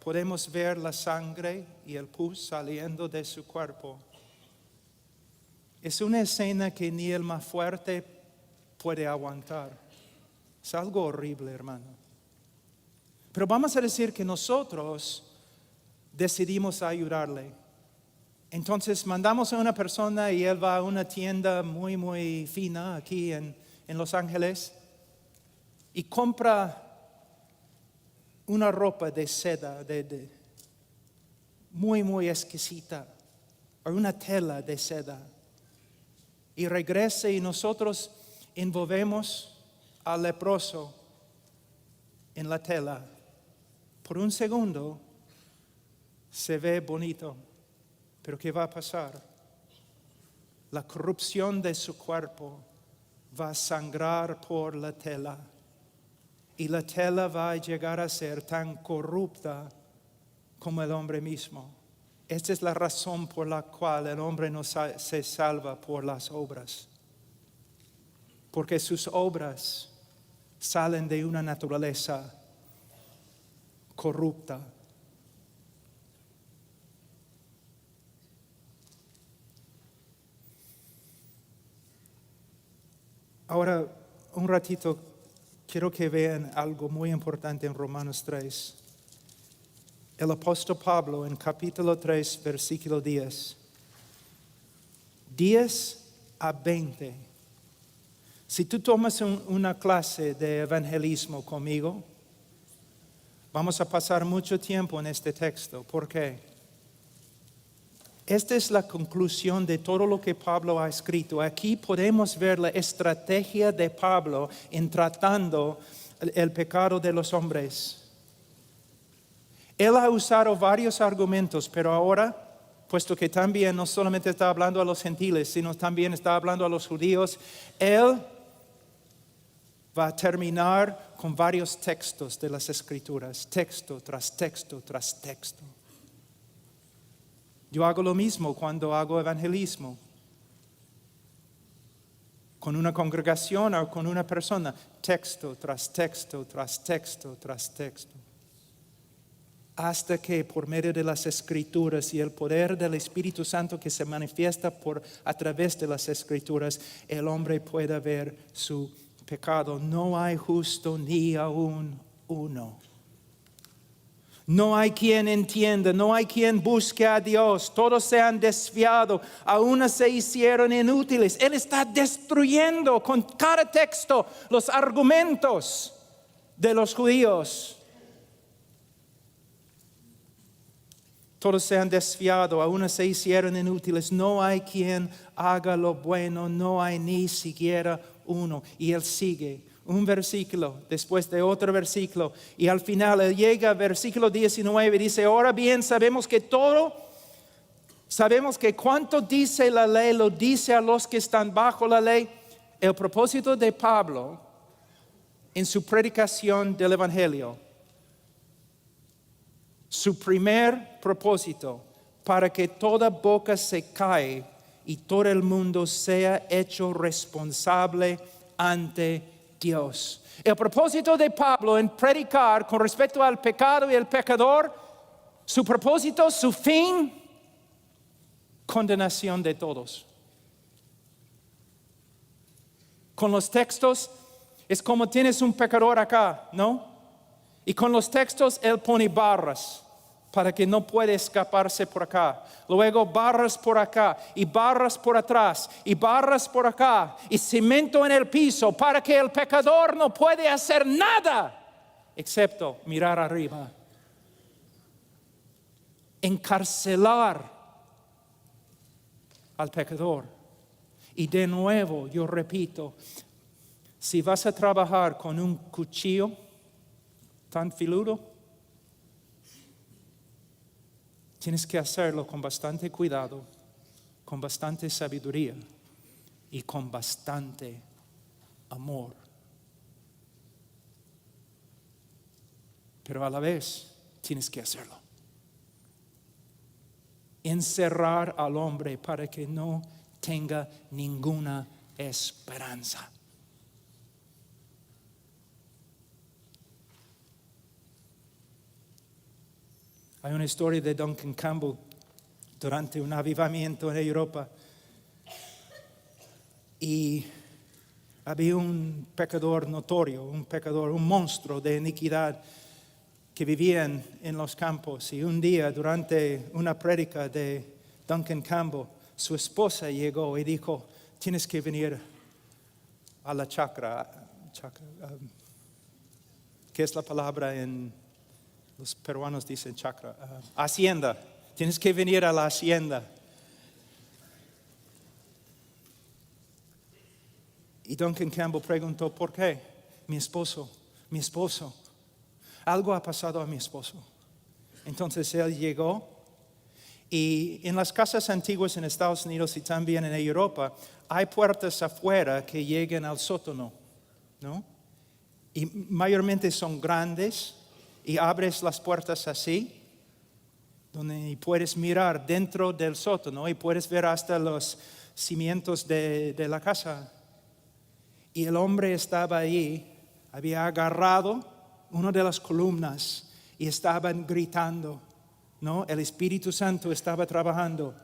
Podemos ver la sangre y el pus saliendo de su cuerpo. Es una escena que ni el más fuerte puede aguantar. Es algo horrible, hermano. Pero vamos a decir que nosotros decidimos ayudarle. Entonces mandamos a una persona y él va a una tienda muy, muy fina aquí en Los Ángeles y compra una ropa de seda muy, muy exquisita, o una tela de seda. Y regresa y nosotros envolvemos al leproso en la tela. Por un segundo se ve bonito, pero ¿qué va a pasar? La corrupción de su cuerpo va a sangrar por la tela. Y la tela va a llegar a ser tan corrupta como el hombre mismo. Esta es la razón por la cual el hombre no se salva por las obras. Porque sus obras salen de una naturaleza corrupta. Ahora, un ratito, quiero que vean algo muy importante en Romanos 3. El apóstol Pablo en capítulo 3, versículo 10. 10 a 20. Si tú tomas una clase de evangelismo conmigo, vamos a pasar mucho tiempo en este texto. ¿Por qué? Esta es la conclusión de todo lo que Pablo ha escrito. Aquí podemos ver la estrategia de Pablo en tratando el pecado de los hombres. Él ha usado varios argumentos, pero ahora puesto que también no solamente está hablando a los gentiles, sino también está hablando a los judíos, Él va a terminar con varios textos de las Escrituras, texto tras texto tras texto. Yo hago lo mismo cuando hago evangelismo, con una congregación o con una persona, texto tras texto tras texto tras texto. Hasta que por medio de las Escrituras y el poder del Espíritu Santo que se manifiesta a través de las Escrituras, el hombre pueda ver su pecado. No hay justo ni aún uno. No hay quien entienda, no hay quien busque a Dios. Todos se han desviado, aún se hicieron inútiles. Él está destruyendo con cada texto los argumentos de los judíos. Todos se han desviado, aún se hicieron inútiles. No hay quien haga lo bueno, no hay ni siquiera uno. Y él sigue un versículo después de otro versículo. Y al final él llega al versículo 19 y dice, ahora bien sabemos que cuanto dice la ley, lo dice a los que están bajo la ley. El propósito de Pablo en su predicación del Evangelio, su primer propósito, para que toda boca se calle y todo el mundo sea hecho responsable ante Dios. El propósito de Pablo en predicar con respecto al pecado y el pecador, su propósito, su fin, condenación de todos. Con los textos es como tienes un pecador acá, ¿no? Y con los textos él pone barras para que no pueda escaparse por acá. Luego barras por acá y barras por atrás y barras por acá y cemento en el piso para que el pecador no puede hacer nada excepto mirar arriba. Encarcelar al pecador. Y de nuevo yo repito, si vas a trabajar con un cuchillo tan filudo, tienes que hacerlo con bastante cuidado, con bastante sabiduría y con bastante amor. Pero a la vez tienes que hacerlo. Encerrar al hombre para que no tenga ninguna esperanza. Hay una historia de Duncan Campbell durante un avivamiento en Europa. Y había un pecador notorio, un monstruo de iniquidad que vivía en los campos. Y un día, durante una prédica de Duncan Campbell, su esposa llegó y dijo, tienes que venir a la chacra. ¿Qué es la palabra en... Los peruanos dicen chacra, hacienda. Tienes que venir a la hacienda. Y Duncan Campbell preguntó, ¿por qué? Mi esposo. Algo ha pasado a mi esposo. Entonces él llegó y en las casas antiguas en Estados Unidos y también en Europa hay puertas afuera que llegan al sótano, ¿no? Y mayormente son grandes. Y abres las puertas así, donde puedes mirar dentro del sótano y puedes ver hasta los cimientos de la casa. Y el hombre estaba allí, había agarrado una de las columnas y estaban gritando, ¿no? El Espíritu Santo estaba trabajando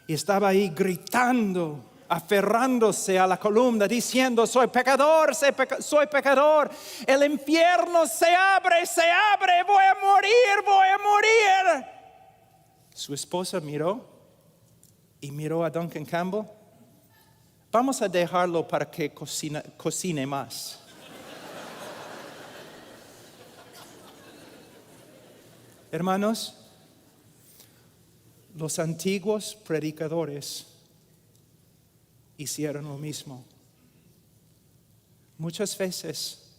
y estaba ahí gritando, aferrándose a la columna, diciendo, soy pecador, soy pecador. El infierno se abre, voy a morir. Su esposa miró a Duncan Campbell. Vamos a dejarlo para que cocine más. Hermanos, los antiguos predicadores hicieron lo mismo. Muchas veces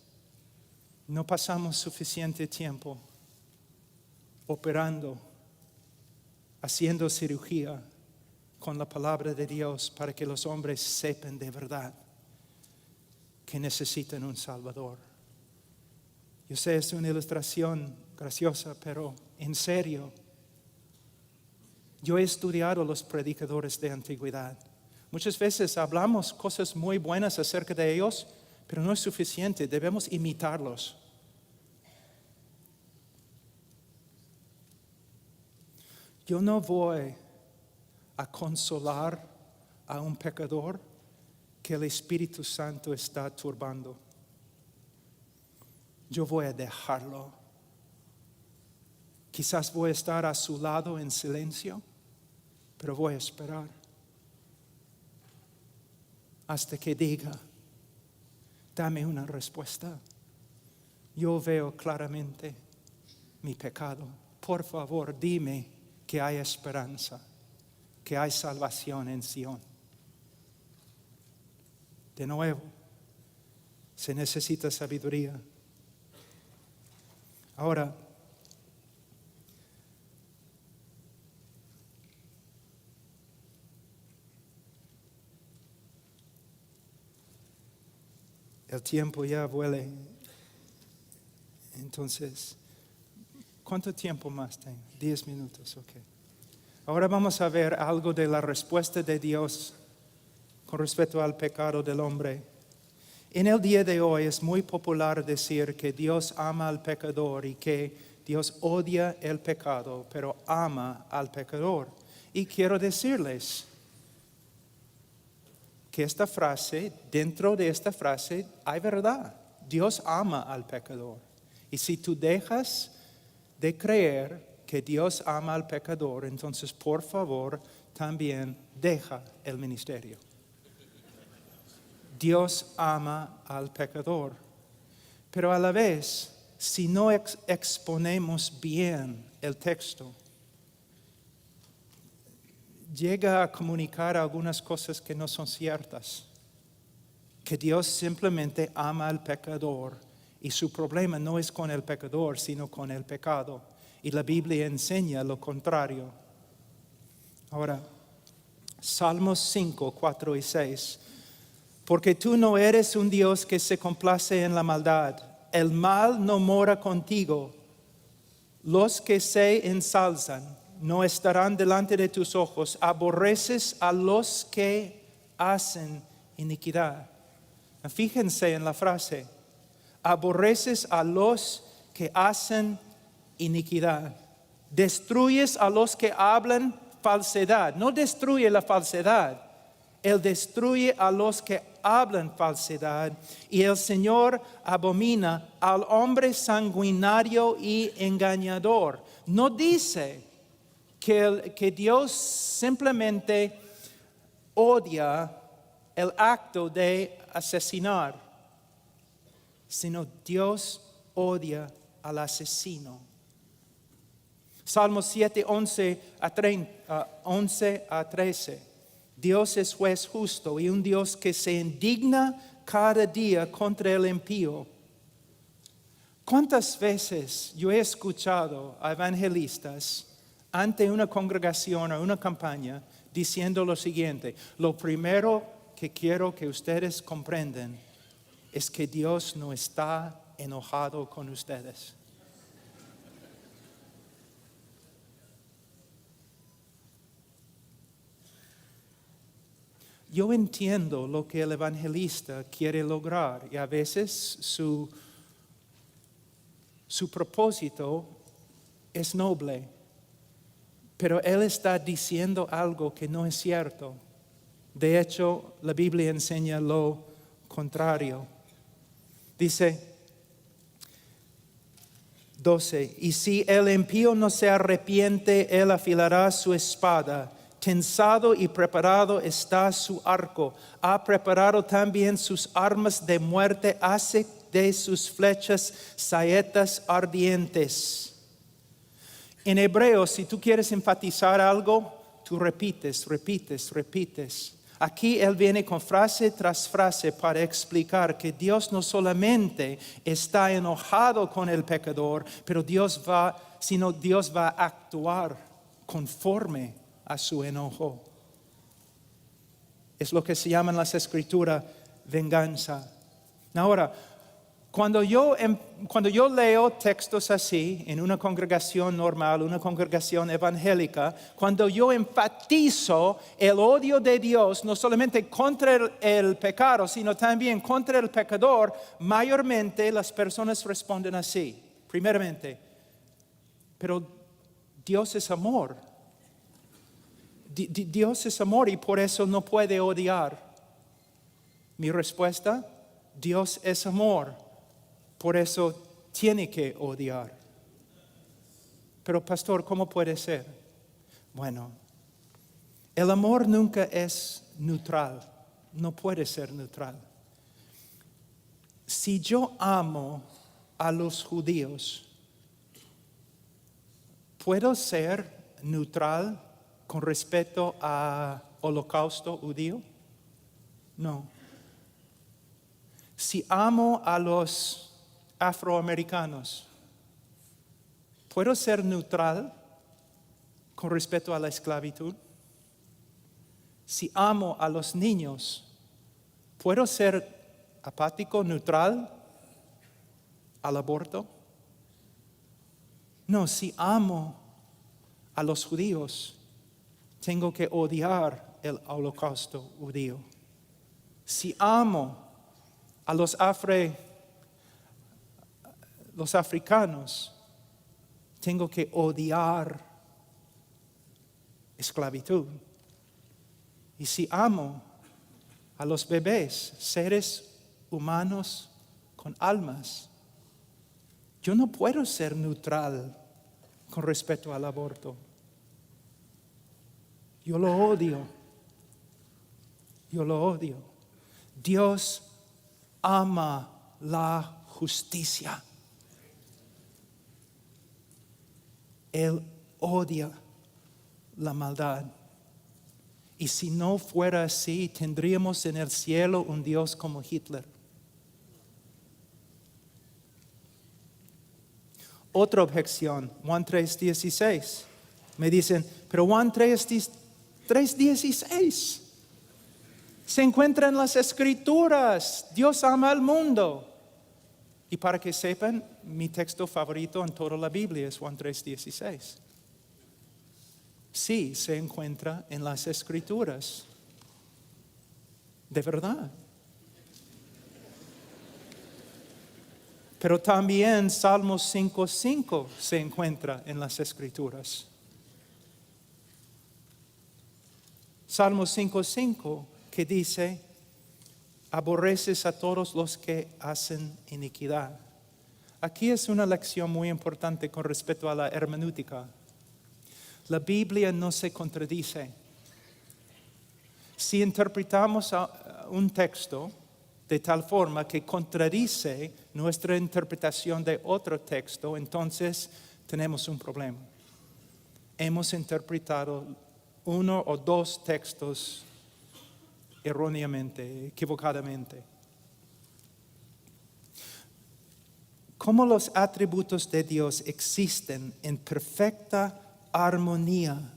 no pasamos suficiente tiempo operando haciendo cirugía con la palabra de Dios para que los hombres sepan de verdad que necesitan un Salvador. Yo sé, es una ilustración graciosa, pero en serio, yo he estudiado los predicadores de antigüedad. Muchas veces hablamos cosas muy buenas acerca de ellos, pero no es suficiente, debemos imitarlos. Yo no voy a consolar a un pecador que el Espíritu Santo está turbando. Yo voy a dejarlo. Quizás voy a estar a su lado en silencio, pero voy a esperar hasta que diga, dame una respuesta. Yo veo claramente mi pecado. Por favor, dime que hay esperanza, que hay salvación en Sion. De nuevo, se necesita sabiduría. Ahora, el tiempo ya vuela. Entonces, ¿cuánto tiempo más tengo? 10 minutos, ok. Ahora vamos a ver algo de la respuesta de Dios con respecto al pecado del hombre. En el día de hoy es muy popular decir que Dios ama al pecador y que Dios odia el pecado, pero ama al pecador. Y quiero decirles que esta frase, dentro de esta frase hay verdad. Dios ama al pecador. Y si tú dejas de creer que Dios ama al pecador, entonces por favor también deja el ministerio. Dios ama al pecador. Pero a la vez, si no exponemos bien el texto, llega a comunicar algunas cosas que no son ciertas. Que Dios simplemente ama al pecador y su problema no es con el pecador, sino con el pecado. Y la Biblia enseña lo contrario. Ahora, Salmos 5, 4 y 6. Porque tú no eres un Dios que se complace en la maldad. El mal no mora contigo. Los que se ensalzan no estarán delante de tus ojos. Aborreces a los que hacen iniquidad. Fíjense en la frase. Aborreces a los que hacen iniquidad. Destruyes a los que hablan falsedad. No destruye la falsedad. Él destruye a los que hablan falsedad. Y el Señor abomina al hombre sanguinario y engañador. No dice que Dios simplemente odia el acto de asesinar, sino Dios odia al asesino. Salmos 7, 11 a 13. Dios es juez justo y un Dios que se indigna cada día contra el impío. ¿Cuántas veces yo he escuchado a evangelistas ante una congregación o una campaña diciendo lo siguiente? Lo primero que quiero que ustedes comprendan es que Dios no está enojado con ustedes. Yo entiendo lo que el evangelista quiere lograr y a veces su propósito es noble, pero él está diciendo algo que no es cierto. De hecho, la Biblia enseña lo contrario. Dice 12, y si el impío no se arrepiente, él afilará su espada. Tensado y preparado está su arco. Ha preparado también sus armas de muerte. Hace de sus flechas saetas ardientes. En hebreo, si tú quieres enfatizar algo, tú repites. Aquí él viene con frase tras frase para explicar que Dios no solamente está enojado con el pecador, pero Dios va a actuar. conforme a su enojo. Es lo que se llama en las Escrituras venganza. Ahora, cuando yo leo textos así en una congregación normal, una congregación evangélica, cuando yo enfatizo el odio de Dios, no solamente contra el pecado, sino también contra el pecador, mayormente las personas responden así. Primeramente, pero Dios es amor. Dios es amor y por eso no puede odiar. Mi respuesta, Dios es amor. Por eso tiene que odiar. Pero pastor, ¿cómo puede ser? Bueno, el amor nunca es neutral. No puede ser neutral. Si yo amo a los judíos, ¿puedo ser neutral con respecto al holocausto judío? No. Si amo a los afroamericanos, ¿puedo ser neutral con respecto a la esclavitud? Si amo a los niños, ¿puedo ser apático, neutral al aborto? No, si amo a los judíos, tengo que odiar el holocausto judío. Si amo a los africanos, tengo que odiar esclavitud. Y si amo a los bebés, seres humanos con almas, yo no puedo ser neutral con respecto al aborto. Yo lo odio. Yo lo odio. Dios ama la justicia. Él odia la maldad. Y si no fuera así, tendríamos en el cielo un Dios como Hitler. Otra objeción, Juan 3:16. Me dicen, pero Juan 3:16 se encuentra en las Escrituras. Dios ama al mundo. Y para que sepan, mi texto favorito en toda la Biblia es Juan 3:16. Sí, se encuentra en las Escrituras. De verdad. Pero también Salmos 5:5 se encuentra en las Escrituras. Salmos 5:5 que dice, aborreces a todos los que hacen iniquidad. Aquí es una lección muy importante con respecto a la hermenéutica. La Biblia no se contradice. Si interpretamos un texto de tal forma que contradice nuestra interpretación de otro texto, entonces tenemos un problema. Hemos interpretado uno o dos textos erróneamente, equivocadamente. Como los atributos de Dios existen en perfecta armonía,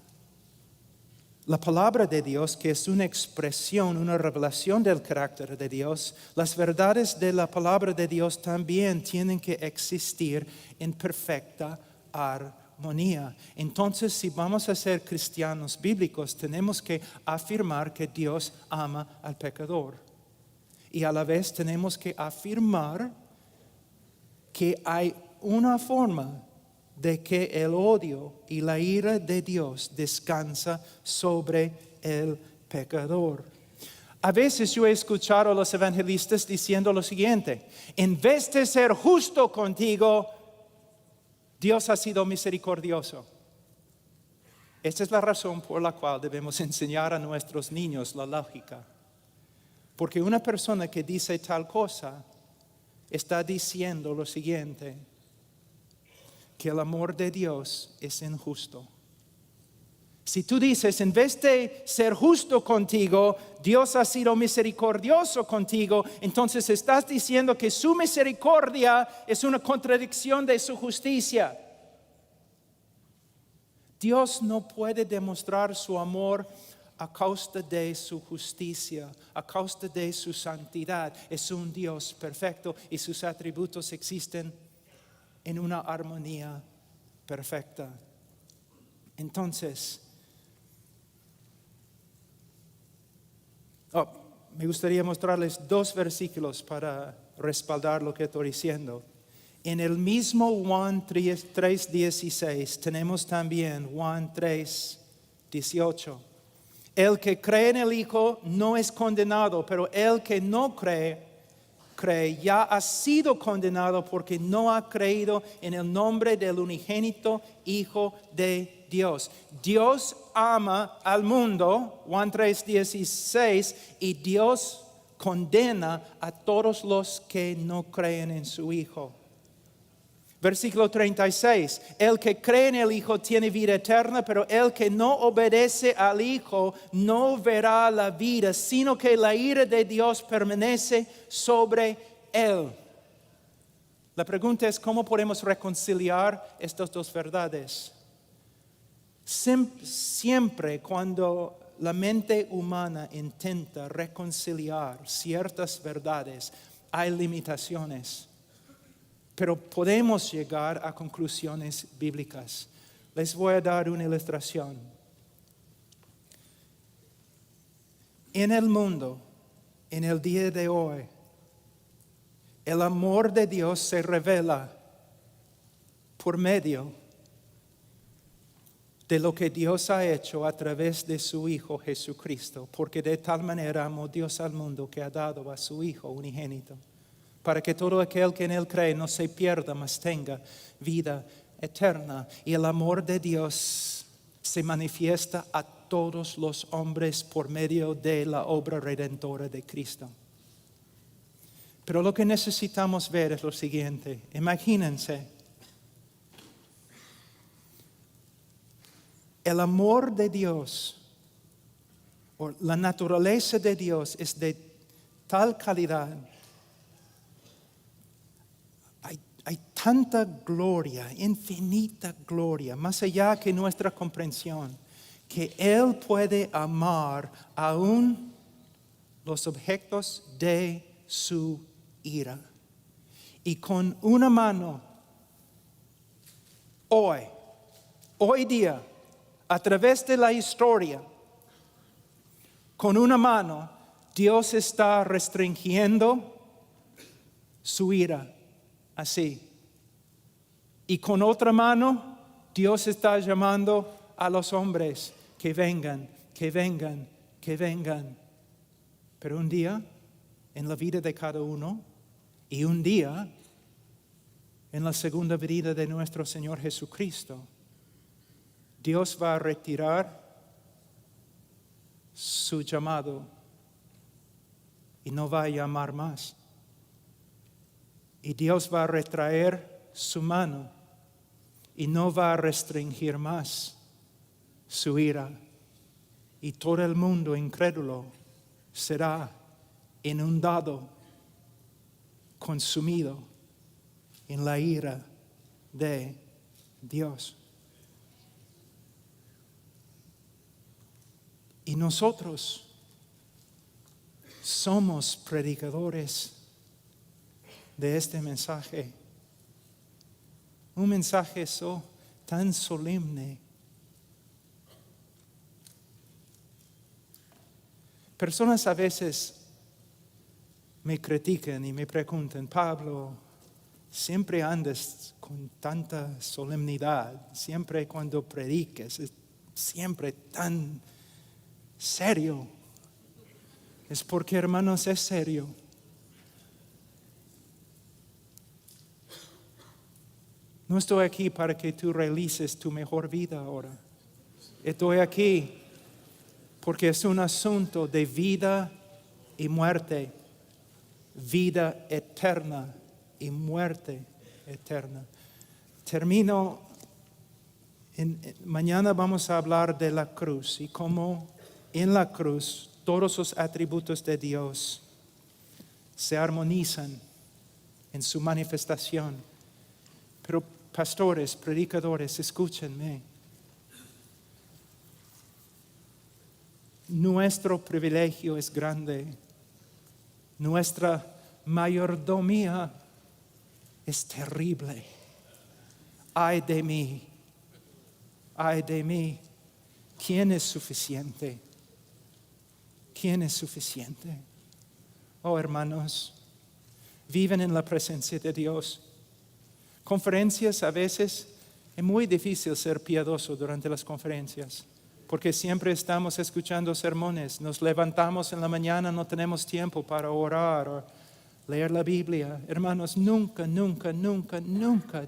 la palabra de Dios, que es una expresión, una revelación del carácter de Dios, las verdades de la palabra de Dios también tienen que existir en perfecta armonía. Entonces, si vamos a ser cristianos bíblicos, tenemos que afirmar que Dios ama al pecador. Y a la vez tenemos que afirmar que hay una forma de que el odio y la ira de Dios descansa sobre el pecador. A veces yo he escuchado a los evangelistas diciendo lo siguiente: en vez de ser justo contigo, Dios ha sido misericordioso. Esta es la razón por la cual debemos enseñar a nuestros niños la lógica. Porque una persona que dice tal cosa está diciendo lo siguiente: que el amor de Dios es injusto. Si tú dices, en vez de ser justo contigo, Dios ha sido misericordioso contigo, entonces estás diciendo que su misericordia es una contradicción de su justicia. Dios no puede demostrar su amor a causa de su justicia, a causa de su santidad. Es un Dios perfecto y sus atributos existen en una armonía perfecta. Entonces, me gustaría mostrarles 2 versículos para respaldar lo que estoy diciendo. En el mismo Juan 3:16 tenemos también Juan 3:18. El que cree en el Hijo no es condenado, pero el que no cree ya ha sido condenado porque no ha creído en el nombre del unigénito Hijo de Dios. Dios ama al mundo, Juan 3:16, y Dios condena a todos los que no creen en su Hijo. Versículo 36, el que cree en el Hijo tiene vida eterna, pero el que no obedece al Hijo no verá la vida, sino que la ira de Dios permanece sobre él. La pregunta es, ¿cómo podemos reconciliar estas 2 verdades? Siempre cuando la mente humana intenta reconciliar ciertas verdades, hay limitaciones. Pero podemos llegar a conclusiones bíblicas. Les voy a dar una ilustración. En el mundo, en el día de hoy, el amor de Dios se revela por medio de lo que Dios ha hecho a través de su Hijo Jesucristo. Porque de tal manera amó Dios al mundo que ha dado a su Hijo unigénito, para que todo aquel que en Él cree no se pierda, mas tenga vida eterna. Y el amor de Dios se manifiesta a todos los hombres por medio de la obra redentora de Cristo. Pero lo que necesitamos ver es lo siguiente. Imagínense, el amor de Dios, o la naturaleza de Dios es de tal calidad. Hay tanta gloria, infinita gloria, más allá que nuestra comprensión, que Él puede amar aún los objetos de su ira. Y con una mano, hoy día, a través de la historia, con una mano, Dios está restringiendo su ira. Así. Y con otra mano, Dios está llamando a los hombres que vengan, que vengan, que vengan. Pero un día, en la vida de cada uno, y un día, en la segunda venida de nuestro Señor Jesucristo, Dios va a retirar su llamado y no va a llamar más. Y Dios va a retraer su mano y no va a restringir más su ira. Y todo el mundo incrédulo será inundado, consumido en la ira de Dios. Y nosotros somos predicadores de este mensaje. Un mensaje tan solemne. Personas a veces me critican y me preguntan, Pablo, siempre andas con tanta solemnidad, siempre cuando prediques, es siempre tan serio. Es porque, hermanos, es serio. No estoy aquí para que tú realices tu mejor vida ahora. Estoy aquí porque es un asunto de vida y muerte, vida eterna y muerte eterna. Termino. Mañana vamos a hablar de la cruz y cómo en la cruz todos los atributos de Dios se armonizan en su manifestación. Pero pastores, predicadores, escúchenme. Nuestro privilegio es grande. Nuestra mayordomía es terrible. Ay de mí. Ay de mí. ¿Quién es suficiente? ¿Quién es suficiente? Oh, hermanos, viven en la presencia de Dios. Conferencias a veces es muy difícil ser piadoso durante las conferencias, porque siempre estamos escuchando sermones. Nos levantamos en la mañana, no tenemos tiempo para orar o leer la Biblia. Hermanos, nunca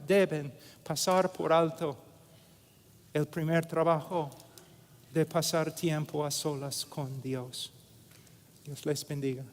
deben pasar por alto el primer trabajo de pasar tiempo a solas con Dios. Dios les bendiga.